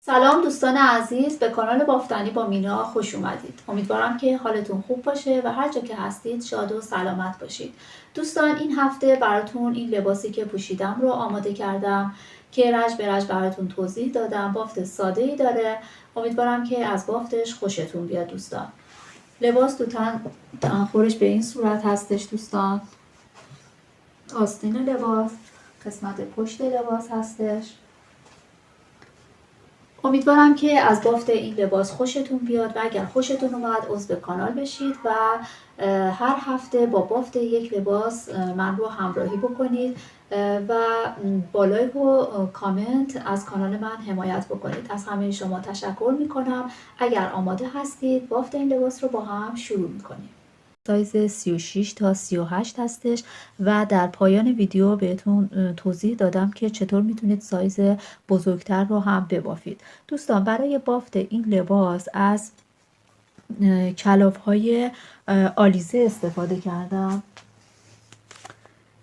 سلام دوستان عزیز، به کانال بافتنی با مینا خوش اومدید. امیدوارم که حالتون خوب باشه و هر جا که هستید شاد و سلامت باشید. دوستان این هفته براتون این لباسی که پوشیدم رو آماده کردم که رج به رج براتون توضیح دادم. بافت ساده ای داره. امیدوارم که از بافتش خوشتون بیاد دوستان. لباس تو تنخورش به این صورت هستش دوستان. آستین لباس، قسمت پشت لباس هستش. امیدوارم که از بافت این لباس خوشتون بیاد و اگر خوشتون اومد عضو کانال بشید و هر هفته با بافت یک لباس من رو همراهی بکنید و با لایک و کامنت از کانال من حمایت بکنید. از همه شما تشکر میکنم. اگر آماده هستید بافت این لباس رو با هم شروع میکنیم. سایز 36 تا 38 هستش و در پایان ویدیو بهتون توضیح دادم که چطور میتونید سایز بزرگتر رو هم ببافید. دوستان برای بافت این لباس از کلاف های آلیزه استفاده کردم.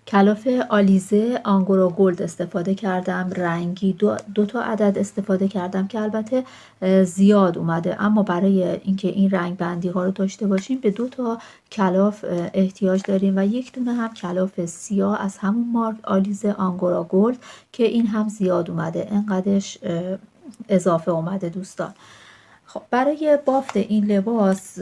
کلاف آلیزه آنگورا گلد استفاده کردم، رنگی دو تا عدد استفاده کردم که البته زیاد اومده، اما برای اینکه این رنگ بندی ها رو داشته باشیم به 2 تا کلاف احتیاج داریم و یک دونه هم کلاف سیاه از همون مارک آلیزه آنگورا گلد که این هم زیاد اومده، انقدرش اضافه اومده دوستان. خب برای بافت این لباس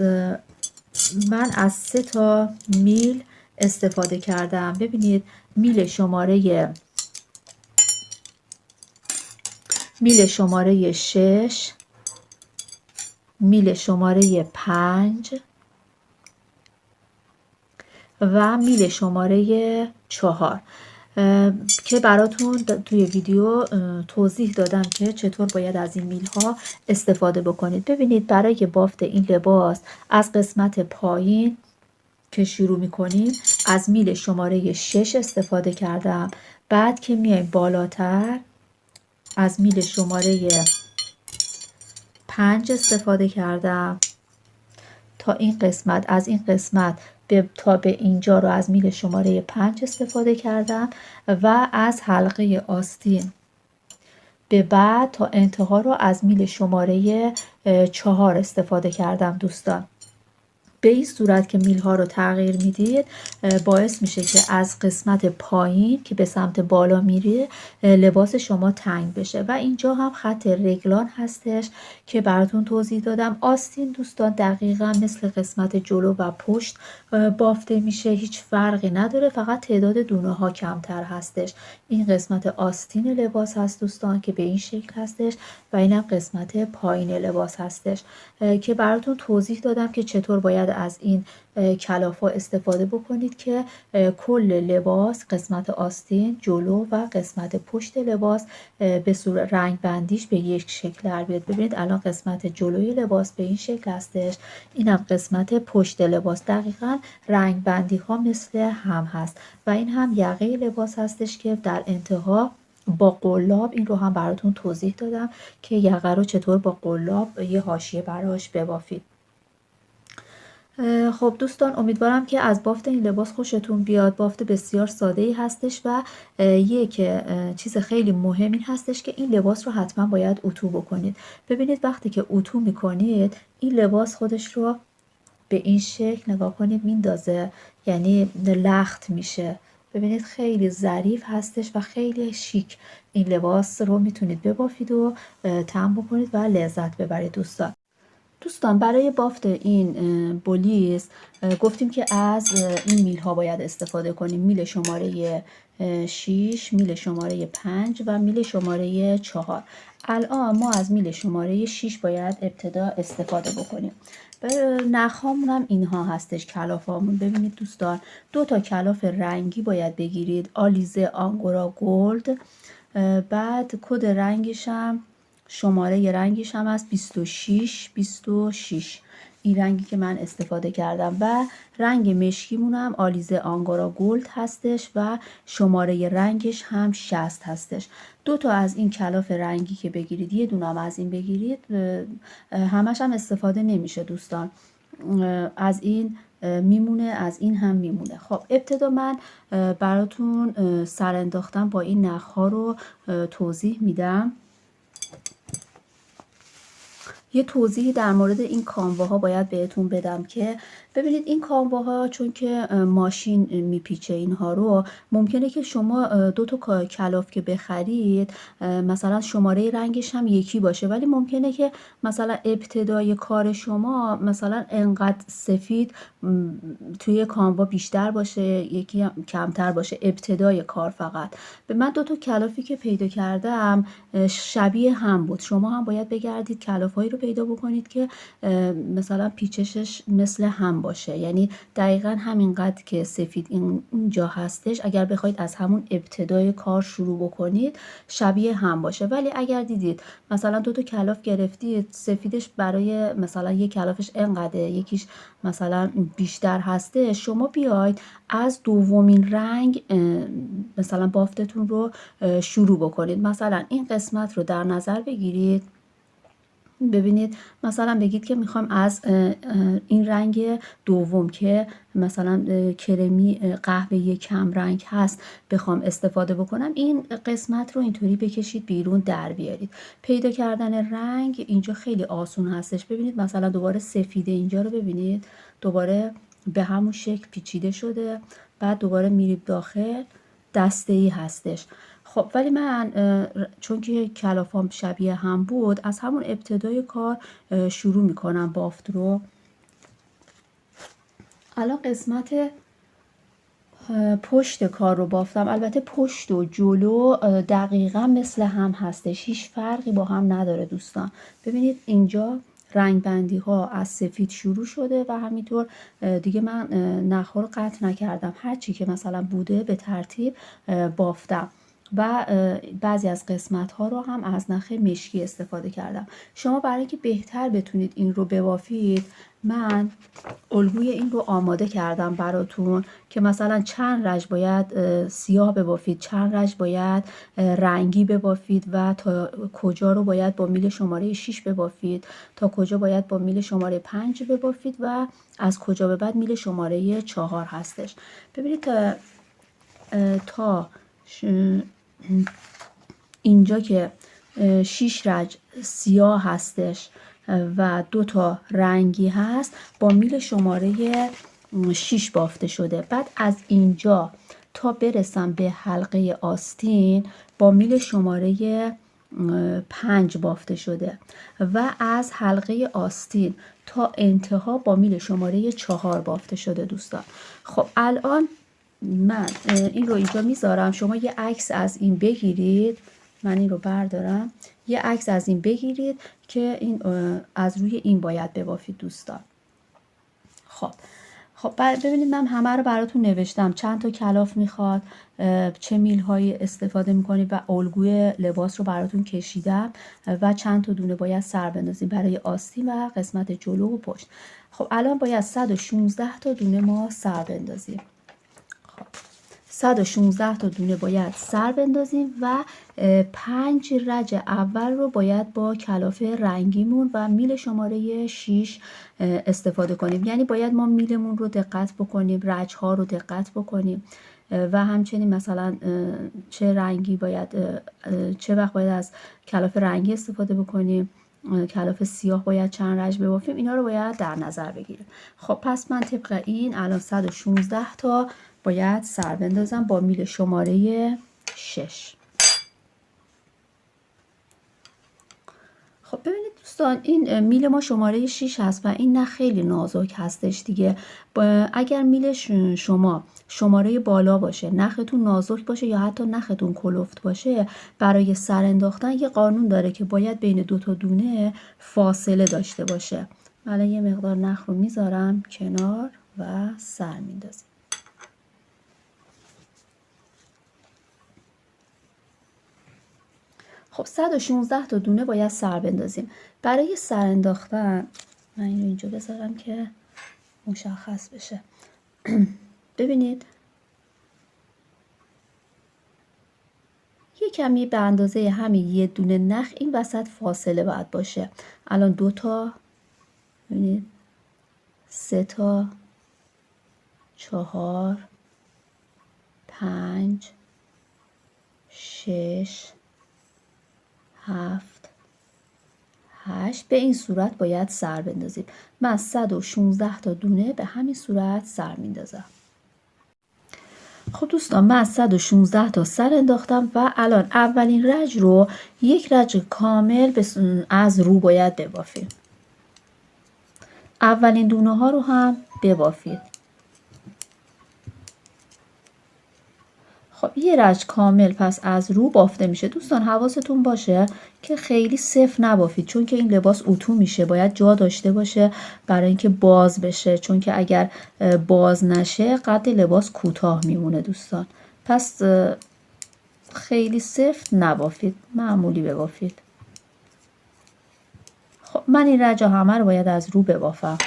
من از 3 تا میل استفاده کردم. ببینید میل شماره 6، میل شماره 5 و میل شماره 4 که براتون توی ویدیو توضیح دادم که چطور باید از این میل ها استفاده بکنید. ببینید برای بافت این لباس از قسمت پایین که شروع میکنیم از میل شماره 6 استفاده کردم. بعد که میایم بالاتر از میل شماره 5 استفاده کردم تا این قسمت، از این قسمت تا به اینجا رو از میل شماره 5 استفاده کردم و از حلقه آستین به بعد تا انتها رو از میل شماره 4 استفاده کردم دوستان. به این صورت که میل ها رو تغییر میدید باعث میشه که از قسمت پایین که به سمت بالا میره لباس شما تنگ بشه و اینجا هم خط رگلان هستش که براتون توضیح دادم. آستین دوستان دقیقا مثل قسمت جلو و پشت بافته میشه، هیچ فرقی نداره، فقط تعداد دونه ها کمتر هستش. این قسمت آستین لباس هست دوستان که به این شکل هستش و اینم قسمت پایین لباس هستش که براتون توضیح دادم که چطور باید از این کلاف ها استفاده بکنید که کل لباس، قسمت آستین، جلو و قسمت پشت لباس به صورت رنگ بندیش به یک شکل در بیاد. ببینید الان قسمت جلوی لباس به این شکل هستش، اینم قسمت پشت لباس، دقیقا رنگ بندی ها مثل هم هست و این هم یقه لباس هستش که در انتها با قلاب، این رو هم براتون توضیح دادم که یقه رو چطور با قلاب یه حاشیه براش ببافید. خب دوستان امیدوارم که از بافت این لباس خوشتون بیاد. بافت بسیار ساده ای هستش و یک چیز خیلی مهم این هستش که این لباس رو حتما باید اتو بکنید. ببینید وقتی که اتو میکنید این لباس خودش رو به این شکل نگاه کنید میندازه، یعنی لخت میشه. ببینید خیلی ظریف هستش و خیلی شیک. این لباس رو میتونید ببافید و تم بکنید و لذت ببرید دوستان برای بافت این بلیز گفتیم که از این میل ها باید استفاده کنیم. میل شماره 6، میل شماره 5 و میل شماره 4. الان ما از میل شماره 6 باید ابتدا استفاده بکنیم. نخهامون هم اینها هستش، کلافامون. ببینید دوستان 2 تا کلاف رنگی باید بگیرید، آلیزه آنگورا گلد. بعد کد رنگش هم شماره رنگش هم از 26 این رنگی که من استفاده کردم و رنگ مشکیمون هم آلیزه آنگورا گلد هستش و شماره رنگش هم 60 هستش. 2 تا از این کلاف رنگی که بگیرید، یه دونه هم از این بگیرید، همش هم استفاده نمیشه دوستان، از این میمونه، از این هم میمونه. خب ابتدا من براتون سر انداختم با این نخ ها رو توضیح میدم. یه توضیحی در مورد این کانواها باید بهتون بدم که ببینید این کانواها چون که ماشین میپیچه اینها رو، ممکنه که شما 2 تا کلاف که بخرید مثلا شماره رنگش هم یکی باشه، ولی ممکنه که مثلا ابتدای کار شما مثلا انقدر سفید توی کانوا بیشتر باشه، یکی هم کمتر باشه ابتدای کار. فقط به من 2 تا کلافی که پیدا کردم شبیه هم بود. شما هم باید بگردید کلافایی رو پیدا بکنید که مثلا پیچشش مثل هم باشه، یعنی دقیقا همینقدر که سفید اینجا هستش اگر بخواید از همون ابتدای کار شروع بکنید شبیه هم باشه. ولی اگر دیدید مثلا 2 تا کلاف گرفتید سفیدش برای مثلا یک کلافش انقدر یکیش مثلا بیشتر هسته، شما بیاید از دومین رنگ مثلا بافتتون رو شروع بکنید. مثلا این قسمت رو در نظر بگیرید، ببینید مثلا بگید که میخوام از این رنگ دوم که مثلا کرمی قهوه‌ای کم رنگ هست بخوام استفاده بکنم، این قسمت رو اینطوری بکشید بیرون در بیارید. پیدا کردن رنگ اینجا خیلی آسون هستش. ببینید مثلا دوباره سفیده اینجا رو ببینید دوباره به همون شکل پیچیده شده، بعد دوباره میریم داخل دسته‌ای هستش. خب ولی من چون که کلافام شبیه هم بود از همون ابتدای کار شروع میکنم بافت رو. الان قسمت پشت کار رو بافتم. البته پشت و جلو دقیقا مثل هم هستش، هیچ فرقی با هم نداره دوستان. ببینید اینجا رنگ بندی ها از سفید شروع شده و همینطور دیگه من نخ رو قطع نکردم، هرچی که مثلا بوده به ترتیب بافتم و بعضی از قسمت ها رو هم از نخ مشکی استفاده کردم. شما برای اینکه بهتر بتونید این رو ببافید من الگوی این رو آماده کردم براتون که مثلا چند رج باید سیاه ببافید، چند رج باید رنگی ببافید و تا کجا رو باید با میل شماره 6 ببافید، تا کجا باید با میل شماره 5 ببافید و از کجا به بعد میل شماره 4 هستش. ببینید تا اینجا که 6 رج سیاه هستش و 2 تا رنگی هست با میل شماره 6 بافته شده. بعد از اینجا تا برسم به حلقه آستین با میل شماره 5 بافته شده و از حلقه آستین تا انتها با میل شماره 4 بافته شده دوستان. خب الان من این رو اینجا میذارم، شما یه عکس از این بگیرید، من این رو بردارم، یه عکس از این بگیرید که این از روی این باید ببافید دوستان. خب ببینید من همه رو براتون نوشتم، چند تا کلاف میخواد، چه میل هایی استفاده میکنید و الگوی لباس رو براتون کشیدم و چند تا دونه باید سر بندازیم برای آستین و قسمت جلو و پشت. خب الان باید 116 تا دونه ما سر بندازیم. 116 تا دونه باید سر بندازیم و 5 رج اول رو باید با کلاف رنگیمون و میل شماره 6 استفاده کنیم. یعنی باید ما میلمون رو دقت بکنیم، رج ها رو دقت بکنیم و همچنین مثلا چه رنگی باید چه وقت باید از کلاف رنگی استفاده بکنیم، کلاف سیاه باید چند رج ببافیم، اینا رو باید در نظر بگیریم. خب پس من طبق این الان 116 تا باید سر بندازم با میل شماره 6. خب ببینید دوستان این میل ما شماره 6 هست و این نه خیلی نازک هستش دیگه. اگر میل شما شماره بالا باشه، نختون نازک باشه یا حتی نختون کلفت باشه، برای سر انداختن یه قانون داره که باید بین 2 تا دونه فاصله داشته باشه. الان یه مقدار نخ رو میذارم کنار و سر میندازیم. خب 116 تا دونه باید سر بندازیم. برای سر انداختن من این رو اینجا بذارم که مشخص بشه. ببینید یه کمی به اندازه همین یه دونه نخ این وسط فاصله باید باشه. الان 2 تا، ببینید 3 تا، 4، 5، 6، 7، 8. به این صورت باید سر بندازیم. من 116 تا دونه به همین صورت سر میندازم. خب دوستان، من 116 تا سر انداختم و الان اولین رج رو یک رج کامل از رو باید ببافیم. اولین دونه ها رو هم ببافید. خب یه رج کامل پس از رو بافته میشه. دوستان حواستون باشه که خیلی صفر نبافید، چون که این لباس اتو میشه، باید جا داشته باشه برای اینکه باز بشه، چون که اگر باز نشه قد لباس کوتاه میمونه دوستان. پس خیلی صفر نبافید، معمولی ببافید. خب من این رج همه رو باید از رو ببافم.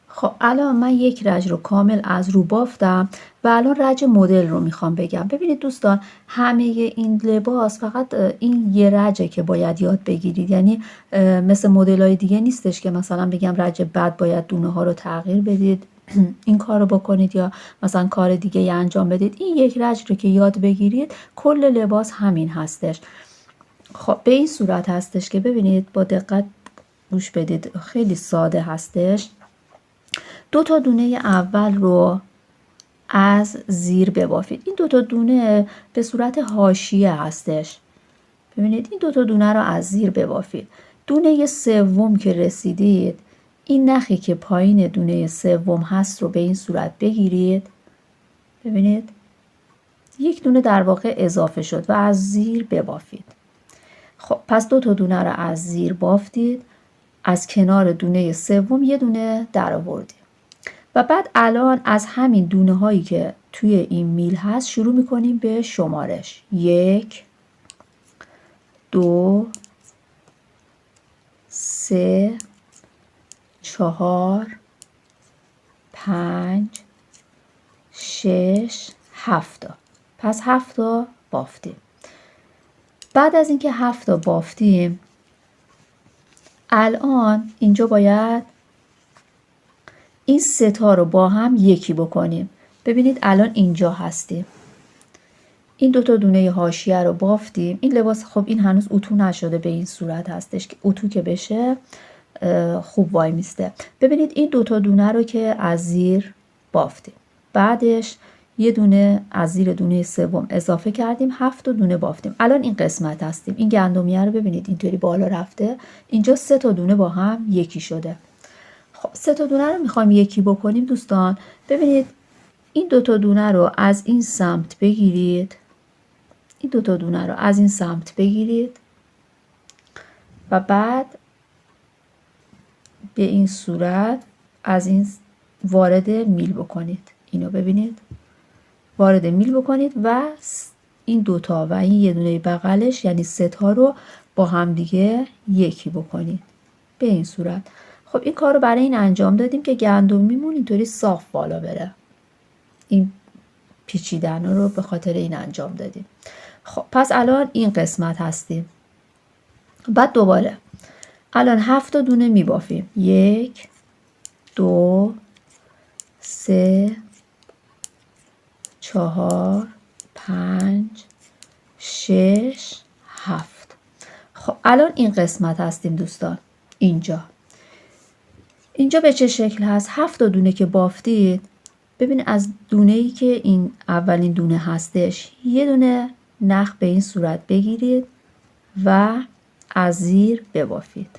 خب الان من یک رج رو کامل از رو بافتم و الان رج مدل رو میخوام بگم. ببینید دوستان، همه این لباس فقط این یه رجه که باید یاد بگیرید. یعنی مثل مدل های دیگه نیستش که مثلا بگم رج بعد باید دونه ها رو تغییر بدید این کار رو بکنید یا مثلا کار دیگه انجام بدید. این یک رج رو که یاد بگیرید کل لباس همین هستش. خب به این صورت هستش که ببینید، با دقت گوش بدید، خیلی ساده هستش. 2 تا دونه اول رو از زیر ببافید. این 2 تا دونه به صورت حاشیه هستش. ببینید این 2 تا دونه رو از زیر ببافید. دونه سوم که رسیدید، این نخی که پایین دونه سوم هست رو به این صورت بگیرید. ببینید یک دونه در واقع اضافه شد و از زیر ببافید. خب پس 2 تا دونه رو از زیر بافتید، از کنار دونه سوم یه دونه در آوردید و بعد الان از همین دونه هایی که توی این میل هست شروع میکنیم به شمارش. 1 2 3 4 5 6 7 تا. پس 7 تا بافتیم. بعد از اینکه 7 تا بافتیم، الان اینجا باید این 3 تا رو با هم یکی بکنیم. ببینید الان اینجا هستیم. این 2 تا دونه حاشیه رو بافتیم. این لباس خب این هنوز اتو نشده، به این صورت هستش که اتو که بشه خوب وای میسته. ببینید این 2 تا دونه رو که از زیر بافتیم، بعدش یه دونه از زیر دونه سوم اضافه کردیم، 7 تا دونه بافتیم. الان این قسمت هستیم. این گندمیه رو ببینید اینطوری بالا رفته، اینجا 3 تا دونه با هم یکی شده. خب 3 تا دونه رو میخوایم یکی بکنیم دوستان. ببینید این 2 تا دونه رو از این سمت بگیرید، این 2 تا دونه رو از این سمت بگیرید و بعد به این صورت از این وارد میل بکنید. اینو ببینید وارد میل بکنید و این 2 تا و این یه دونه بغلش یعنی 3 تا رو با هم دیگه یکی بکنید به این صورت. خب این کار رو برای این انجام دادیم که گندمیمون اینطوری صاف بالا بره. این پیچیدن رو به خاطر این انجام دادیم. خب پس الان این قسمت هستیم. بعد دوباره الان 7 تا دونه میبافیم. 1 2 3 4 5 6 7. خب الان این قسمت هستیم دوستان. اینجا به چه شکل هست؟ 7 تا دونه که بافتید، ببین از دونه‌ای که این اولین دونه هستش یه دونه نخ به این صورت بگیرید و از زیر ببافید.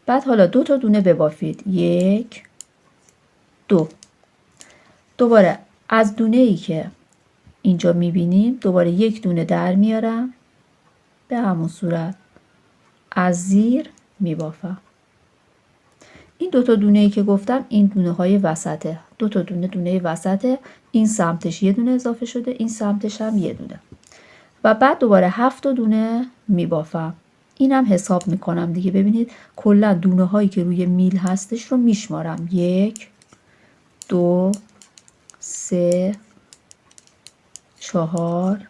بعد حالا 2 تا دونه ببافید. 1 2. دوباره از دونه‌ای که اینجا میبینیم دوباره یک دونه در میارم، به همون صورت از زیر میبافم. این 2 تا دونه‌ای که گفتم این دونه های وسطه. 2 تا دونه وسطه. این سمتش یه دونه اضافه شده، این سمتش هم یه دونه. و بعد دوباره 7 تا دونه میبافم. اینم حساب میکنم دیگه. ببینید کلا دونه هایی که روی میل هستش رو میشمارم. 1 2 3 4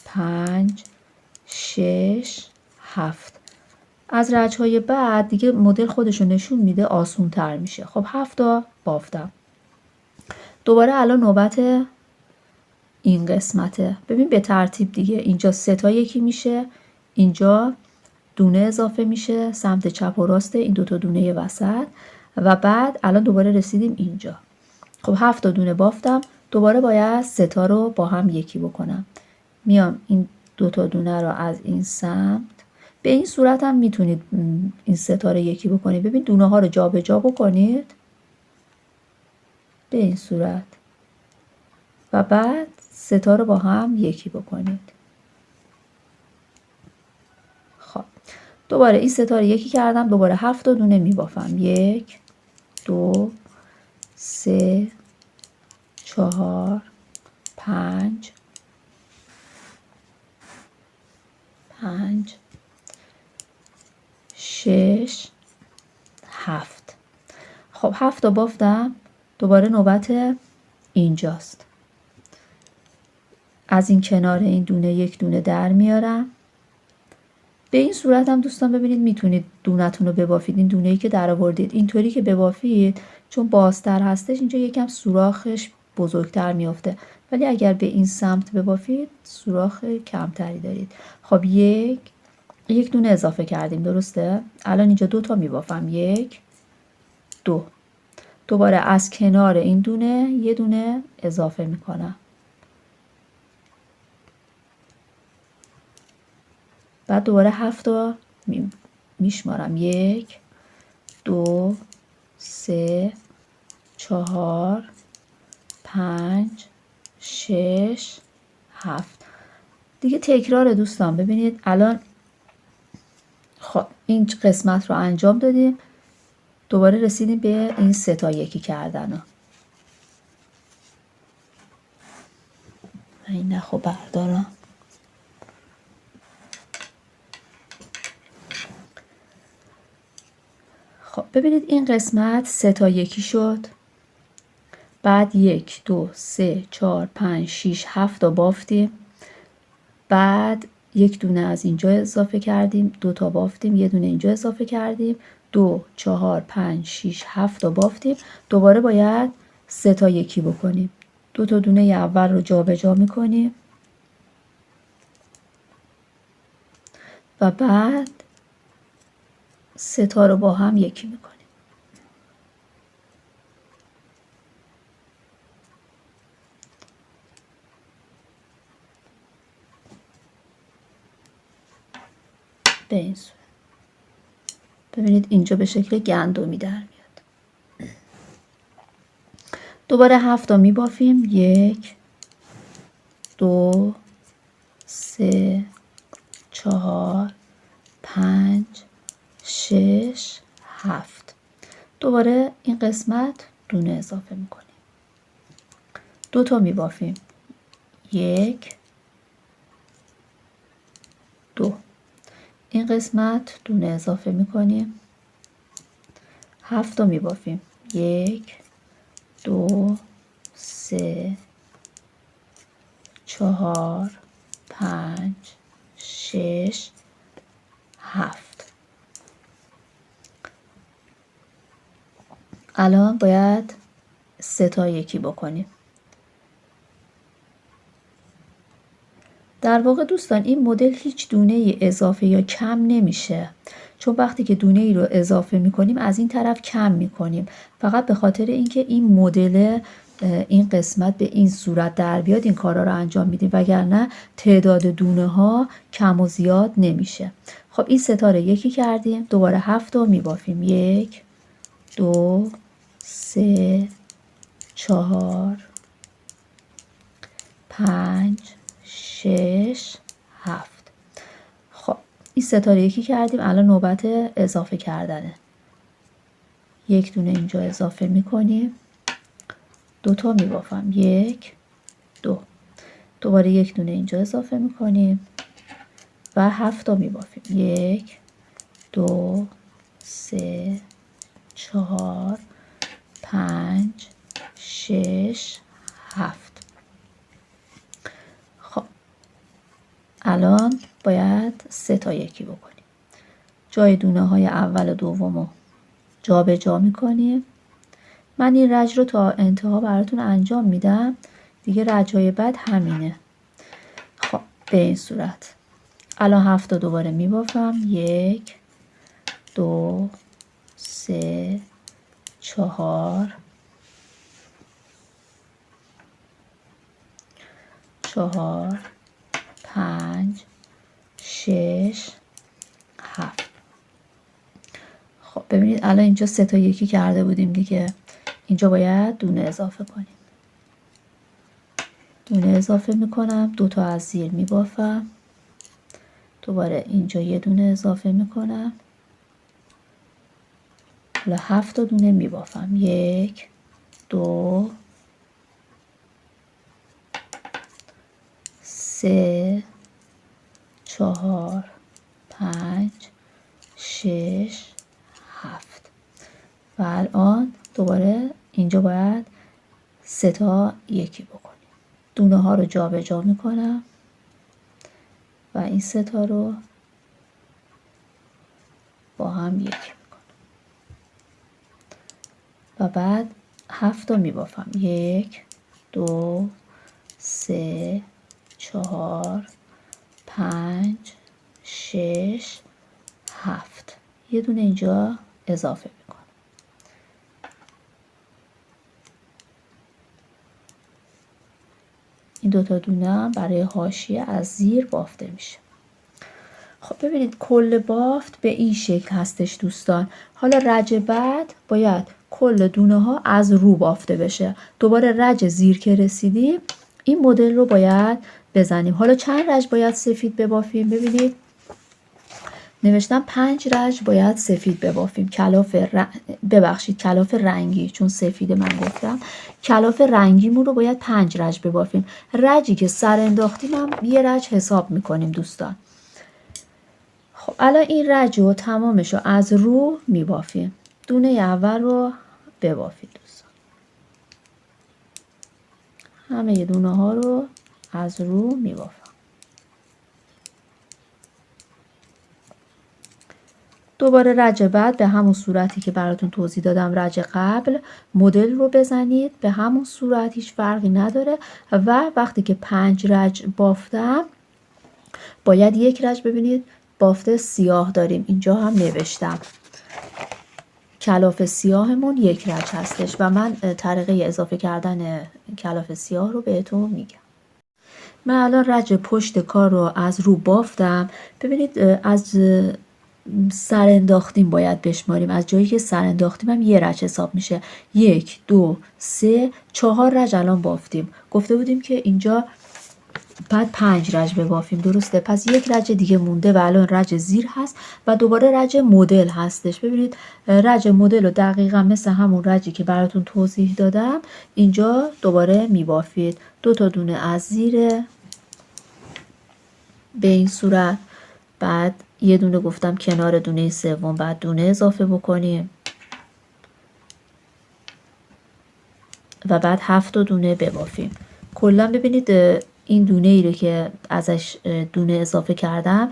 5 6 7. از رجهای بعد دیگه مدل خودشو نشون میده، آسون تر میشه. خب 7 تا بافتم. دوباره الان نوبت این قسمته. ببین به ترتیب دیگه اینجا 3 تا یکی میشه، اینجا دونه اضافه میشه سمت چپ و راست این دوتا دونه وسط و بعد الان دوباره رسیدیم اینجا. خب 7 تا دونه بافتم، دوباره باید 3 تا رو با هم یکی بکنم. میام این دوتا دونه رو از این سمت، به این صورت هم میتونید این 3 تا رو یکی بکنید. ببین دونه ها رو جا به جا بکنید به این صورت و بعد 3 تا رو با هم یکی بکنید. خب دوباره این 3 تا رو یکی کردم، دوباره 7 تا دونه میبافم. 1 2 3 4 5 6 7. خب 7 تا بافتم، دوباره نوبت اینجاست. از این کنار این دونه یک دونه در میارم. به این صورت هم دوستان ببینید میتونید دونتون رو ببافید. این دونه‌ای که در آوردید اینطوری که ببافید چون بازتر هستش اینجا یکم سوراخش بزرگتر میافته، ولی اگر به این سمت ببافید سوراخ کمتری دارید. خب یک دونه اضافه کردیم، درسته؟ الان اینجا 2 تا میبافم. 1 2. دوباره از کنار این دونه یه دونه اضافه میکنم. بعد دوباره 7 تا میشمارم. 1 2 3 4 5 6 7. دیگه تکرار دوستان. ببینید الان خب این قسمت رو انجام دادیم، دوباره رسیدیم به این 3 تا یکی کردن. این نخو بردارم. خب ببینید این قسمت 3 تا یکی شد. بعد 1 2 3 4 5 6 7 تا بافتیم. بعد یک دونه از اینجا اضافه کردیم، 2 تا بافتیم، یه دونه اینجا اضافه کردیم، 2 4 5 6 7 تا بافتیم. دوباره باید 3 تا یکی بکنیم. 2 تا دونه اول رو جابجا میکنیم و بعد 3 تا رو با هم یکی میکنیم. به این صورت. ببینید اینجا به شکل گندمی در میاد. دوباره 7 تا میبافیم. 1 2 3 4 5 6 7. دوباره این قسمت دونه اضافه میکنیم. 2 تا میبافیم. 1 2. این قسمت دونه اضافه میکنیم. 7 تا میبافیم. 1 2 3 4 5 6 7. الان باید 3 تا یکی بکنیم. در واقع دوستان این مدل هیچ دونه اضافه یا کم نمیشه، چون وقتی که دونه ای رو اضافه میکنیم از این طرف کم میکنیم، فقط به خاطر اینکه این مدل این قسمت به این صورت در بیاد این کارا رو انجام میدیم، وگرنه تعداد دونه ها کم و زیاد نمیشه. خب این 3 تا رو یکی کردیم، دوباره 7 تا میبافیم. 1 2 3 4 5 6 7. خب این 3 تا رو یکی کردیم، الان نوبت اضافه کردنه. یک دونه اینجا اضافه میکنیم. 2 تا میبافم. 1 2. دوباره یک دونه اینجا اضافه میکنیم و 7 تا میبافیم. 1 2 3 4 5 6 7. خب الان باید 3 تا یکی بکنیم. جای دونه های اول و دوم رو جا به جا میکنیم. من این رج رو تا انتها براتون انجام میدم، دیگه رجای بعد همینه. خب به این صورت الان 7 دوباره میبافم. 1 2 3 4 5 6 7. خب ببینید الان اینجا 3 تا یکی کرده بودیم دیگه، اینجا باید دونه اضافه کنیم. دونه اضافه میکنم، 2 تا از زیر میبافم، دوباره اینجا یه دونه اضافه میکنم، حالا 7 تا دونه میبافم. 1 2 3 4 5 6 7. و الان دوباره اینجا باید 3 تا یکی بکنیم. دونه ها رو جابجا میکنم و این 3 تا رو با هم یکی میکنم و بعد 7 تا میبافم. 1 2 3 4 5 6 7. یه دونه اینجا اضافه میکنم. این 2 تا دونه برای حاشیه از زیر بافته میشه. خب ببینید کل بافت به این شکل هستش دوستان. حالا رج بعد باید کل دونه ها از رو بافته بشه. دوباره رج زیر که رسیدیم این مدل رو باید بزنیم. حالا چند رج باید سفید ببافیم؟ ببینید نوشتم 5 رج باید سفید ببافیم. کلاف رنگی، چون سفید من گفتم، کلاف رنگیمون رو باید 5 رج ببافیم. رجی که سر انداختیم هم یه رج حساب میکنیم دوستان. خب الان این رج رو تمامش رو از رو میبافیم. دونه اول رو ببافید دوستان. همه دونه ها رو از رو میبافم. دوباره رج بعد به همون صورتی که براتون توضیح دادم رج قبل مدل رو بزنید، به همون صورت، هیچ فرقی نداره. و وقتی که 5 رج بافتم باید یک رج ببینید بافته سیاه داریم، اینجا هم نوشتم کلاف سیاهمون یک رج هستش و من طریقه اضافه کردن کلاف سیاه رو بهتون میگم. من الان رج پشت کار رو از رو بافتم. ببینید از سر انداختیم باید بشماریم. از جایی که سر انداختیم هم یه رج حساب میشه. 1 2 3 4 رج الان بافتیم. گفته بودیم که اینجا بعد 5 رج ببافیم، درسته؟ پس یک رج دیگه مونده و الان رج زیر هست و دوباره رج مدل هستش. ببینید رج مدل رو دقیقا مثل همون رجی که براتون توضیح دادم اینجا دوباره میبافید. 2 تا دونه از زیر به این صورت، بعد یه دونه گفتم کنار دونه سوم، بعد دونه اضافه بکنیم و بعد 7 تا دونه ببافیم. کلا ببینید این دونه ای رو که ازش دونه اضافه کردم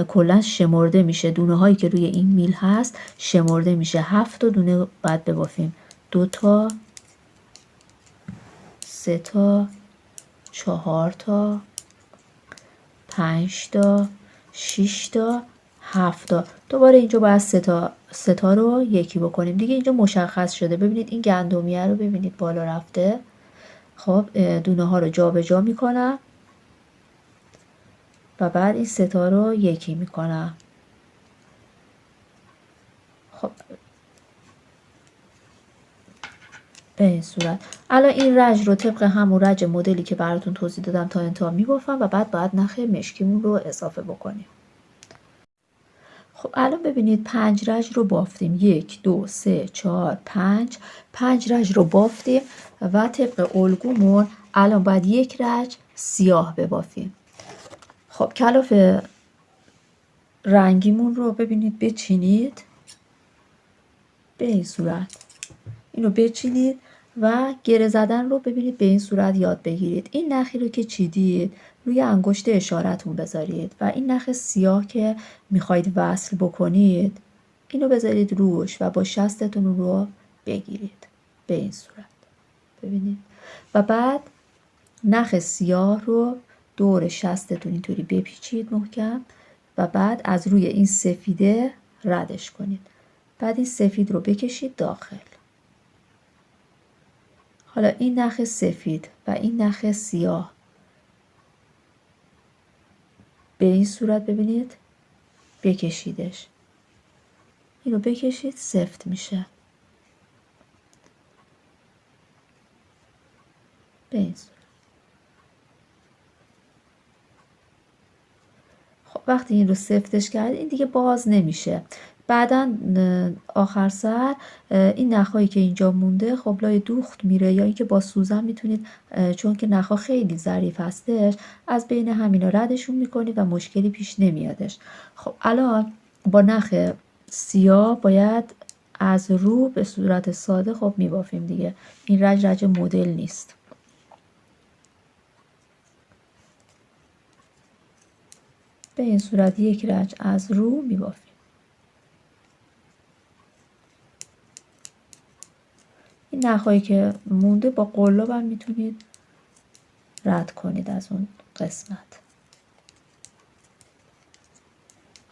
کلا شمرده میشه. دونه هایی که روی این میل هست شمرده میشه. 7 تا دونه بعد ببافیم. 2 تا 3 تا 4 تا 5 تا 6 تا 7 تا. دوباره اینجا باید 3 تا رو یکی بکنیم دیگه. اینجا مشخص شده. ببینید این گندمیه رو ببینید بالا رفته. خب دونه ها رو جابجا میکنم و بعد این 3 تا رو یکی میکنم. خب به این صورت الان این رج رو طبق همون رج مدلی که براتون توضیح دادم تا انتها میبافم و بعد باید نخ مشکیمون رو اضافه بکنیم. خب الان ببینید 5 رج رو بافتیم. 1 2 3 4 5 رج رو بافتیم و طبق الگومون الان باید یک رج سیاه ببافیم. خب کلاف رنگیمون رو ببینید بچینید به این صورت، اینو بچینید و گره زدن رو ببینید به این صورت یاد بگیرید. این نخی رو که چیدید روی انگشت اشارتون بذارید و این نخ سیاه که میخواید وصل بکنید اینو بذارید روش و با شستتون رو بگیرید به این صورت، ببینید. و بعد نخ سیاه رو دور شستتون اینطوری بپیچید محکم و بعد از روی این سفیده ردش کنید. بعد این سفید رو بکشید داخل. حالا این نخ سفید و این نخ سیاه به این صورت ببینید بکشیدش. اینو بکشید سفت میشه. به این صورت. خب وقتی این رو سفتش کرد این دیگه باز نمیشه. بعدا آخر سر این نخایی که اینجا مونده خب لای دوخت میره، یا اینکه با سوزن میتونید چون که نخا خیلی ظریف هستش از بین همینا ردشون میکنید و مشکلی پیش نمیادش. خب الان با نخ سیاه باید از رو به صورت ساده خب میبافیم دیگه. این رج مدل نیست. به این صورت یک رج از رو میبافیم. این نخایی که مونده با قلاب هم میتونید رد کنید از اون قسمت.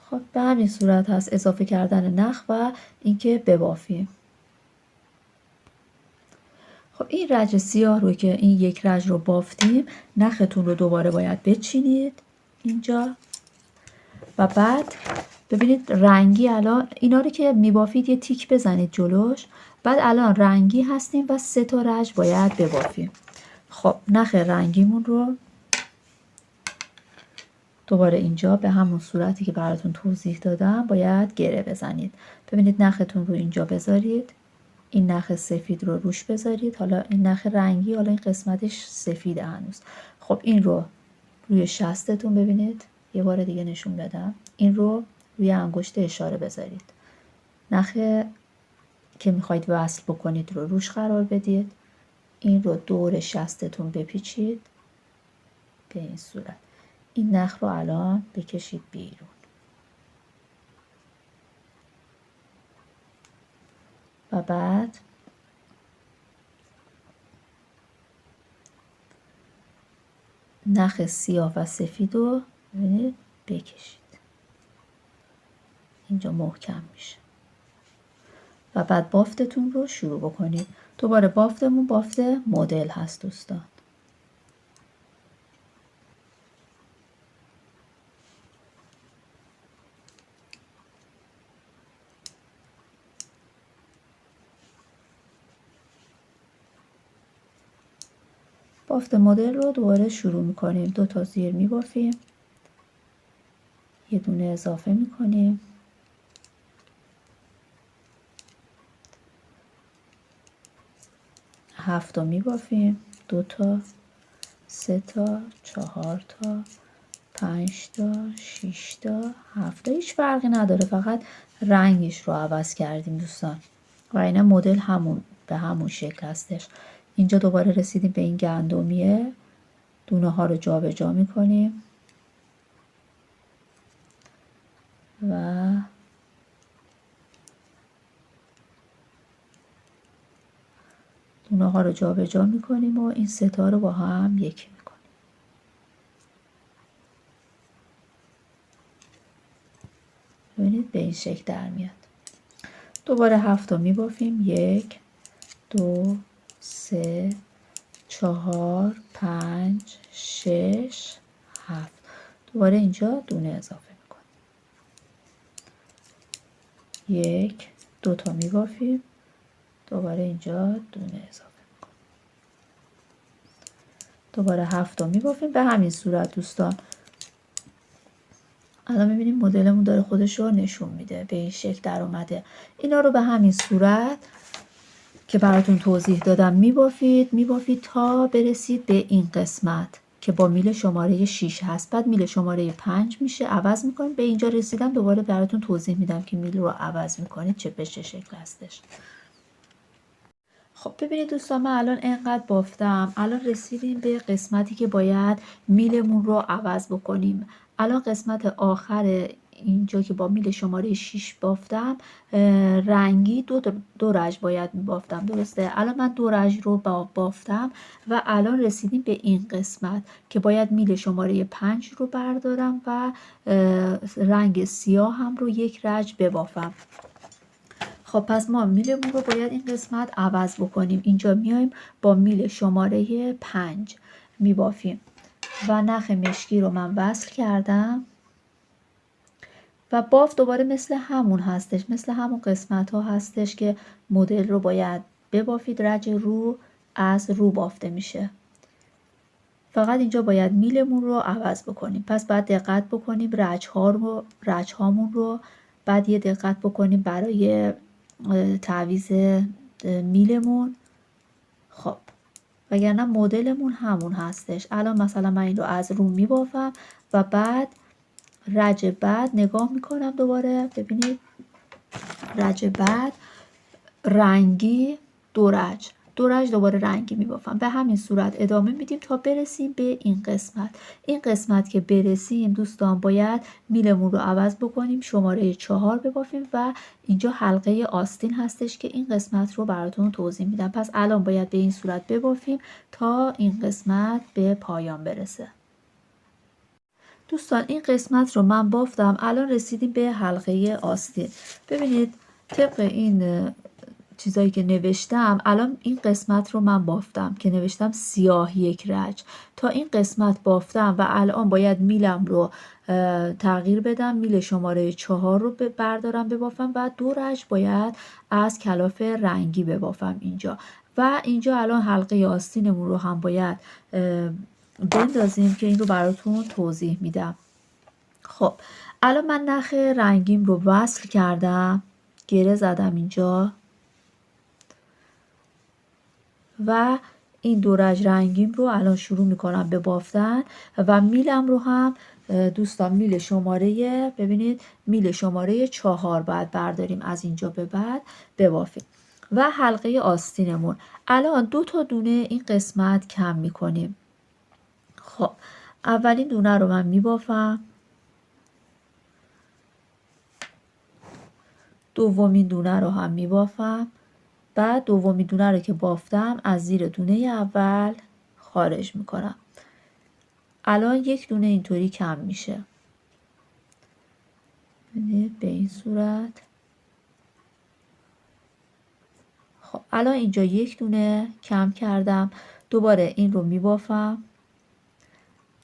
خب به همین صورت هست اضافه کردن نخ و اینکه ببافیم. خب این رج سیاه رو که این یک رج رو بافتیم، نختون رو دوباره باید بچینید اینجا و بعد ببینید رنگی. الان اینا رو که میبافید یه تیک بزنید جلوش. بعد الان رنگی هستیم و 3 تا رج باید ببافیم. خب نخ رنگیمون رو دوباره اینجا به همون صورتی که براتون توضیح دادم باید گره بزنید. ببینید نختون رو اینجا بذارید، این نخ سفید رو روش بذارید. حالا این نخ رنگی، حالا این قسمتش سفیده هنوز. خب این رو روی شستتون ببینید، یه بار دیگه نشون بدم، این رو روی انگشت اشاره بذارید. نخ که میخواید وصل بکنید رو روش قرار بدید. این رو دور شستتون بپیچید به این صورت. این نخ رو الان بکشید بیرون و بعد نخ سیاه و سفید رو ببینید بکشید. اینجا محکم میشه و بعد بافتتون رو شروع بکنید. دوباره بافتمون بافت مدل هست دوستان. بافت مدل رو دوباره شروع میکنیم. 2 تا زیر میبافیم، یه دونه اضافه میکنیم، هفت تا میبافیم، 2 تا، 3 تا، 4 تا، 5 تا، 6 تا، 7 تا. هیچ فرقی نداره، فقط رنگش رو عوض کردیم دوستان و اینا مدل به همون شکل هستش. اینجا دوباره رسیدیم به این گندمیه. دونه ها رو جابجا میکنیم و دونه ها رو جابجا میکنیم و این 3 تا رو با هم یکی میکنیم. ببینید به این شکل در میاد. دوباره 7 تا میبافیم. 1 2 3 4 5 6 7. دوباره اینجا دونه اضافه میکنیم. 1 2 تا میبافیم. دوباره اینجا دونه اضافه میکنیم. دوباره 7 تا میبافیم. به همین صورت دوستان. الان میبینیم مدلمون داره خودش رو نشون میده، به این شکل در اومده. اینا رو به همین صورت که براتون توضیح دادم میبافید تا برسید به این قسمت که با میل شماره 6 هست. بعد میل شماره 5 میشه، عوض میکنید. به اینجا رسیدم دوباره براتون توضیح میدم که میل رو عوض میکنید چه به چه شکل هستش. خب ببینید دوستان، من الان انقدر بافتم. الان رسیدیم به قسمتی که باید میلمون رو عوض بکنیم. الان قسمت آخر اینجا که با میل شماره 6 بافتم رنگی دو رج باید بافتم، درسته؟ الان من دو رج رو بافتم و الان رسیدیم به این قسمت که باید میل شماره 5 رو بردارم و رنگ سیاه هم رو یک رج ببافم. خب پس ما میلمون رو باید این قسمت عوض بکنیم. اینجا میایم با میل شماره 5 میبافیم و نخ مشکی رو من وصل کردم و باف دوباره مثل همون هستش، مثل همون قسمت ها هستش که مدل رو باید ببافید. رج رو از رو بافته میشه، فقط اینجا باید میلمون رو عوض بکنیم. پس باید دقت بکنیم رج هامون رو بعد یه دقت بکنیم برای تعویض میلمون. خب وگرنه مدلمون همون هستش. الان مثلا من این رو از رو میبافم و بعد رج بعد نگاه میکنم دوباره، ببینید رج بعد رنگی دو رج دوباره رنگی میبافم. به همین صورت ادامه میدیم تا برسیم به این قسمت. این قسمت که برسیم دوستان باید میلمون رو عوض بکنیم، شماره 4 ببافیم و اینجا حلقه آستین هستش که این قسمت رو براتون توضیح میدم. پس الان باید به این صورت ببافیم تا این قسمت به پایان برسه. دوستان این قسمت رو من بافتم، الان رسیدیم به حلقه آستین. ببینید طبق این چیزایی که نوشتم الان این قسمت رو من بافتم که نوشتم سیاه یک رج. تا این قسمت بافتم و الان باید میلم رو تغییر بدم، میل شماره 4 رو بردارم ببافم و دو رج باید از کلاف رنگی ببافم اینجا. و اینجا الان حلقه آستینمون رو هم باید بندازیم که این رو براتون توضیح میدم. خب الان من نخ رنگیم رو وصل کردم، گره زدم اینجا و این دو رج رنگیم رو الان شروع میکنم به بافتن و میلم رو هم دوستان میل شماره، ببینید میل شماره 4 باید برداریم از اینجا به بعد ببافیم. و حلقه آستینمون الان 2 تا دونه این قسمت کم میکنیم. خب اولین دونه رو من میبافم، دومین دونه رو هم میبافم، بعد دومین دونه رو که بافتم از زیر دونه اول خارج میکنم. الان یک دونه اینطوری کم میشه، ببینید به این صورت. خب الان اینجا یک دونه کم کردم، دوباره این رو میبافم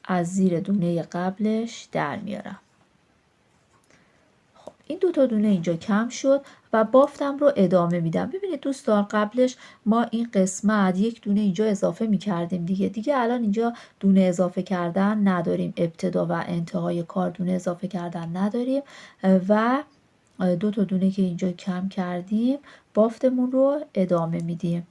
از زیر دونه قبلش در میارم. این 2 تا دونه اینجا کم شد و بافتم رو ادامه میدم. ببینید دوستان قبلش ما این قسمت یک دونه اینجا اضافه میکردیم دیگه الان اینجا دونه اضافه کردن نداریم، ابتدا و انتهای کار دونه اضافه کردن نداریم و 2 تا دونه که اینجا کم کردیم بافتمون رو ادامه میدیم.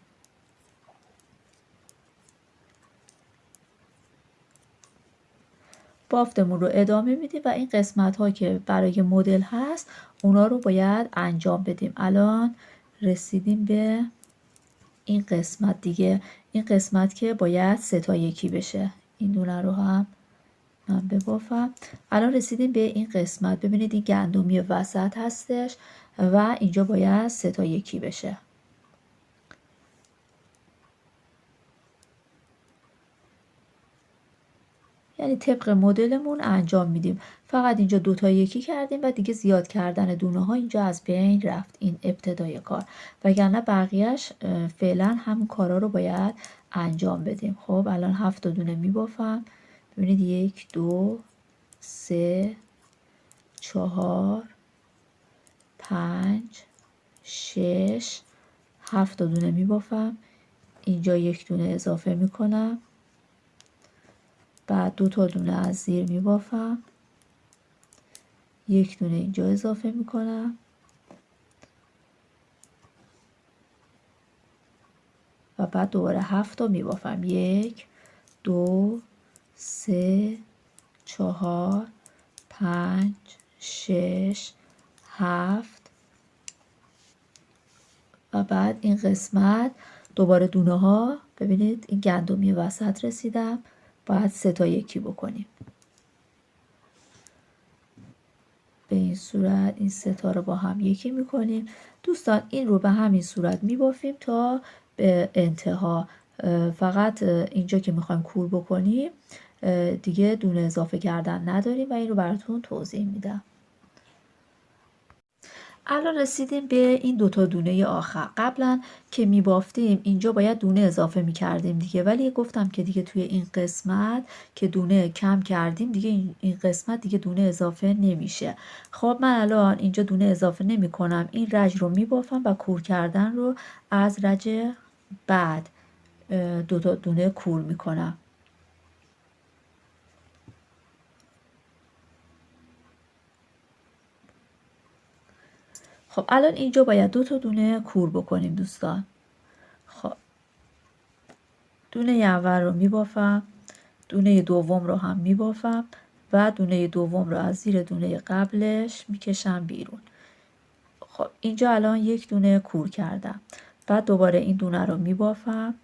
بافتمون رو ادامه میدیم و این قسمت ها که برای مدل هست اونا رو باید انجام بدیم. الان رسیدیم به این قسمت دیگه، این قسمت که باید 3 تا یکی بشه. این دونه رو هم من ببافم. الان رسیدیم به این قسمت، ببینید این گندمی وسط هستش و اینجا باید 3 تا یکی بشه. یعنی طبق مدلمون انجام میدیم. فقط اینجا 2 تا یکی کردیم و دیگه زیاد کردن دونه ها اینجا از بین رفت، این ابتدای کار، وگرنه بقیهش فعلا همون کارا رو باید انجام بدیم. خب الان 7 تا دونه میبافم، ببینید 1 2 3 4 5 6 7 تا دونه میبافم. اینجا یک دونه اضافه میکنم، بعد 2 تا دونه از زیر میبافم، یک دونه اینجا اضافه میکنم و بعد دوباره 7 تا میبافم. 1 2 3 4 5 6 7 و بعد این قسمت دوباره دونه ها، ببینید این گندمی وسط رسیدم، باید 3 تا یکی بکنیم. به این صورت این سه تا رو با هم یکی میکنیم. دوستان این رو به همین صورت میبافیم تا به انتها. فقط اینجا که میخوایم کور بکنیم دیگه دونه اضافه کردن نداریم و این رو براتون توضیح میدم. الان رسیدیم به این دوتا دونه آخر. قبلا که میبافتیم اینجا باید دونه اضافه میکردیم دیگه، ولی گفتم که دیگه توی این قسمت که دونه کم کردیم دیگه این قسمت دیگه دونه اضافه نمیشه. خب من الان اینجا دونه اضافه نمی کنم، این رج رو میبافم و کور کردن رو از رج بعد دوتا دونه کور میکنم. خب الان اینجا باید دو تا دونه کور بکنیم دوستان. خب دونه اول رو میبافم، دونه دوم رو هم میبافم و دونه دوم رو از زیر دونه قبلش میکشم بیرون. خب اینجا الان یک دونه کور کردم، بعد دوباره این دونه رو میبافم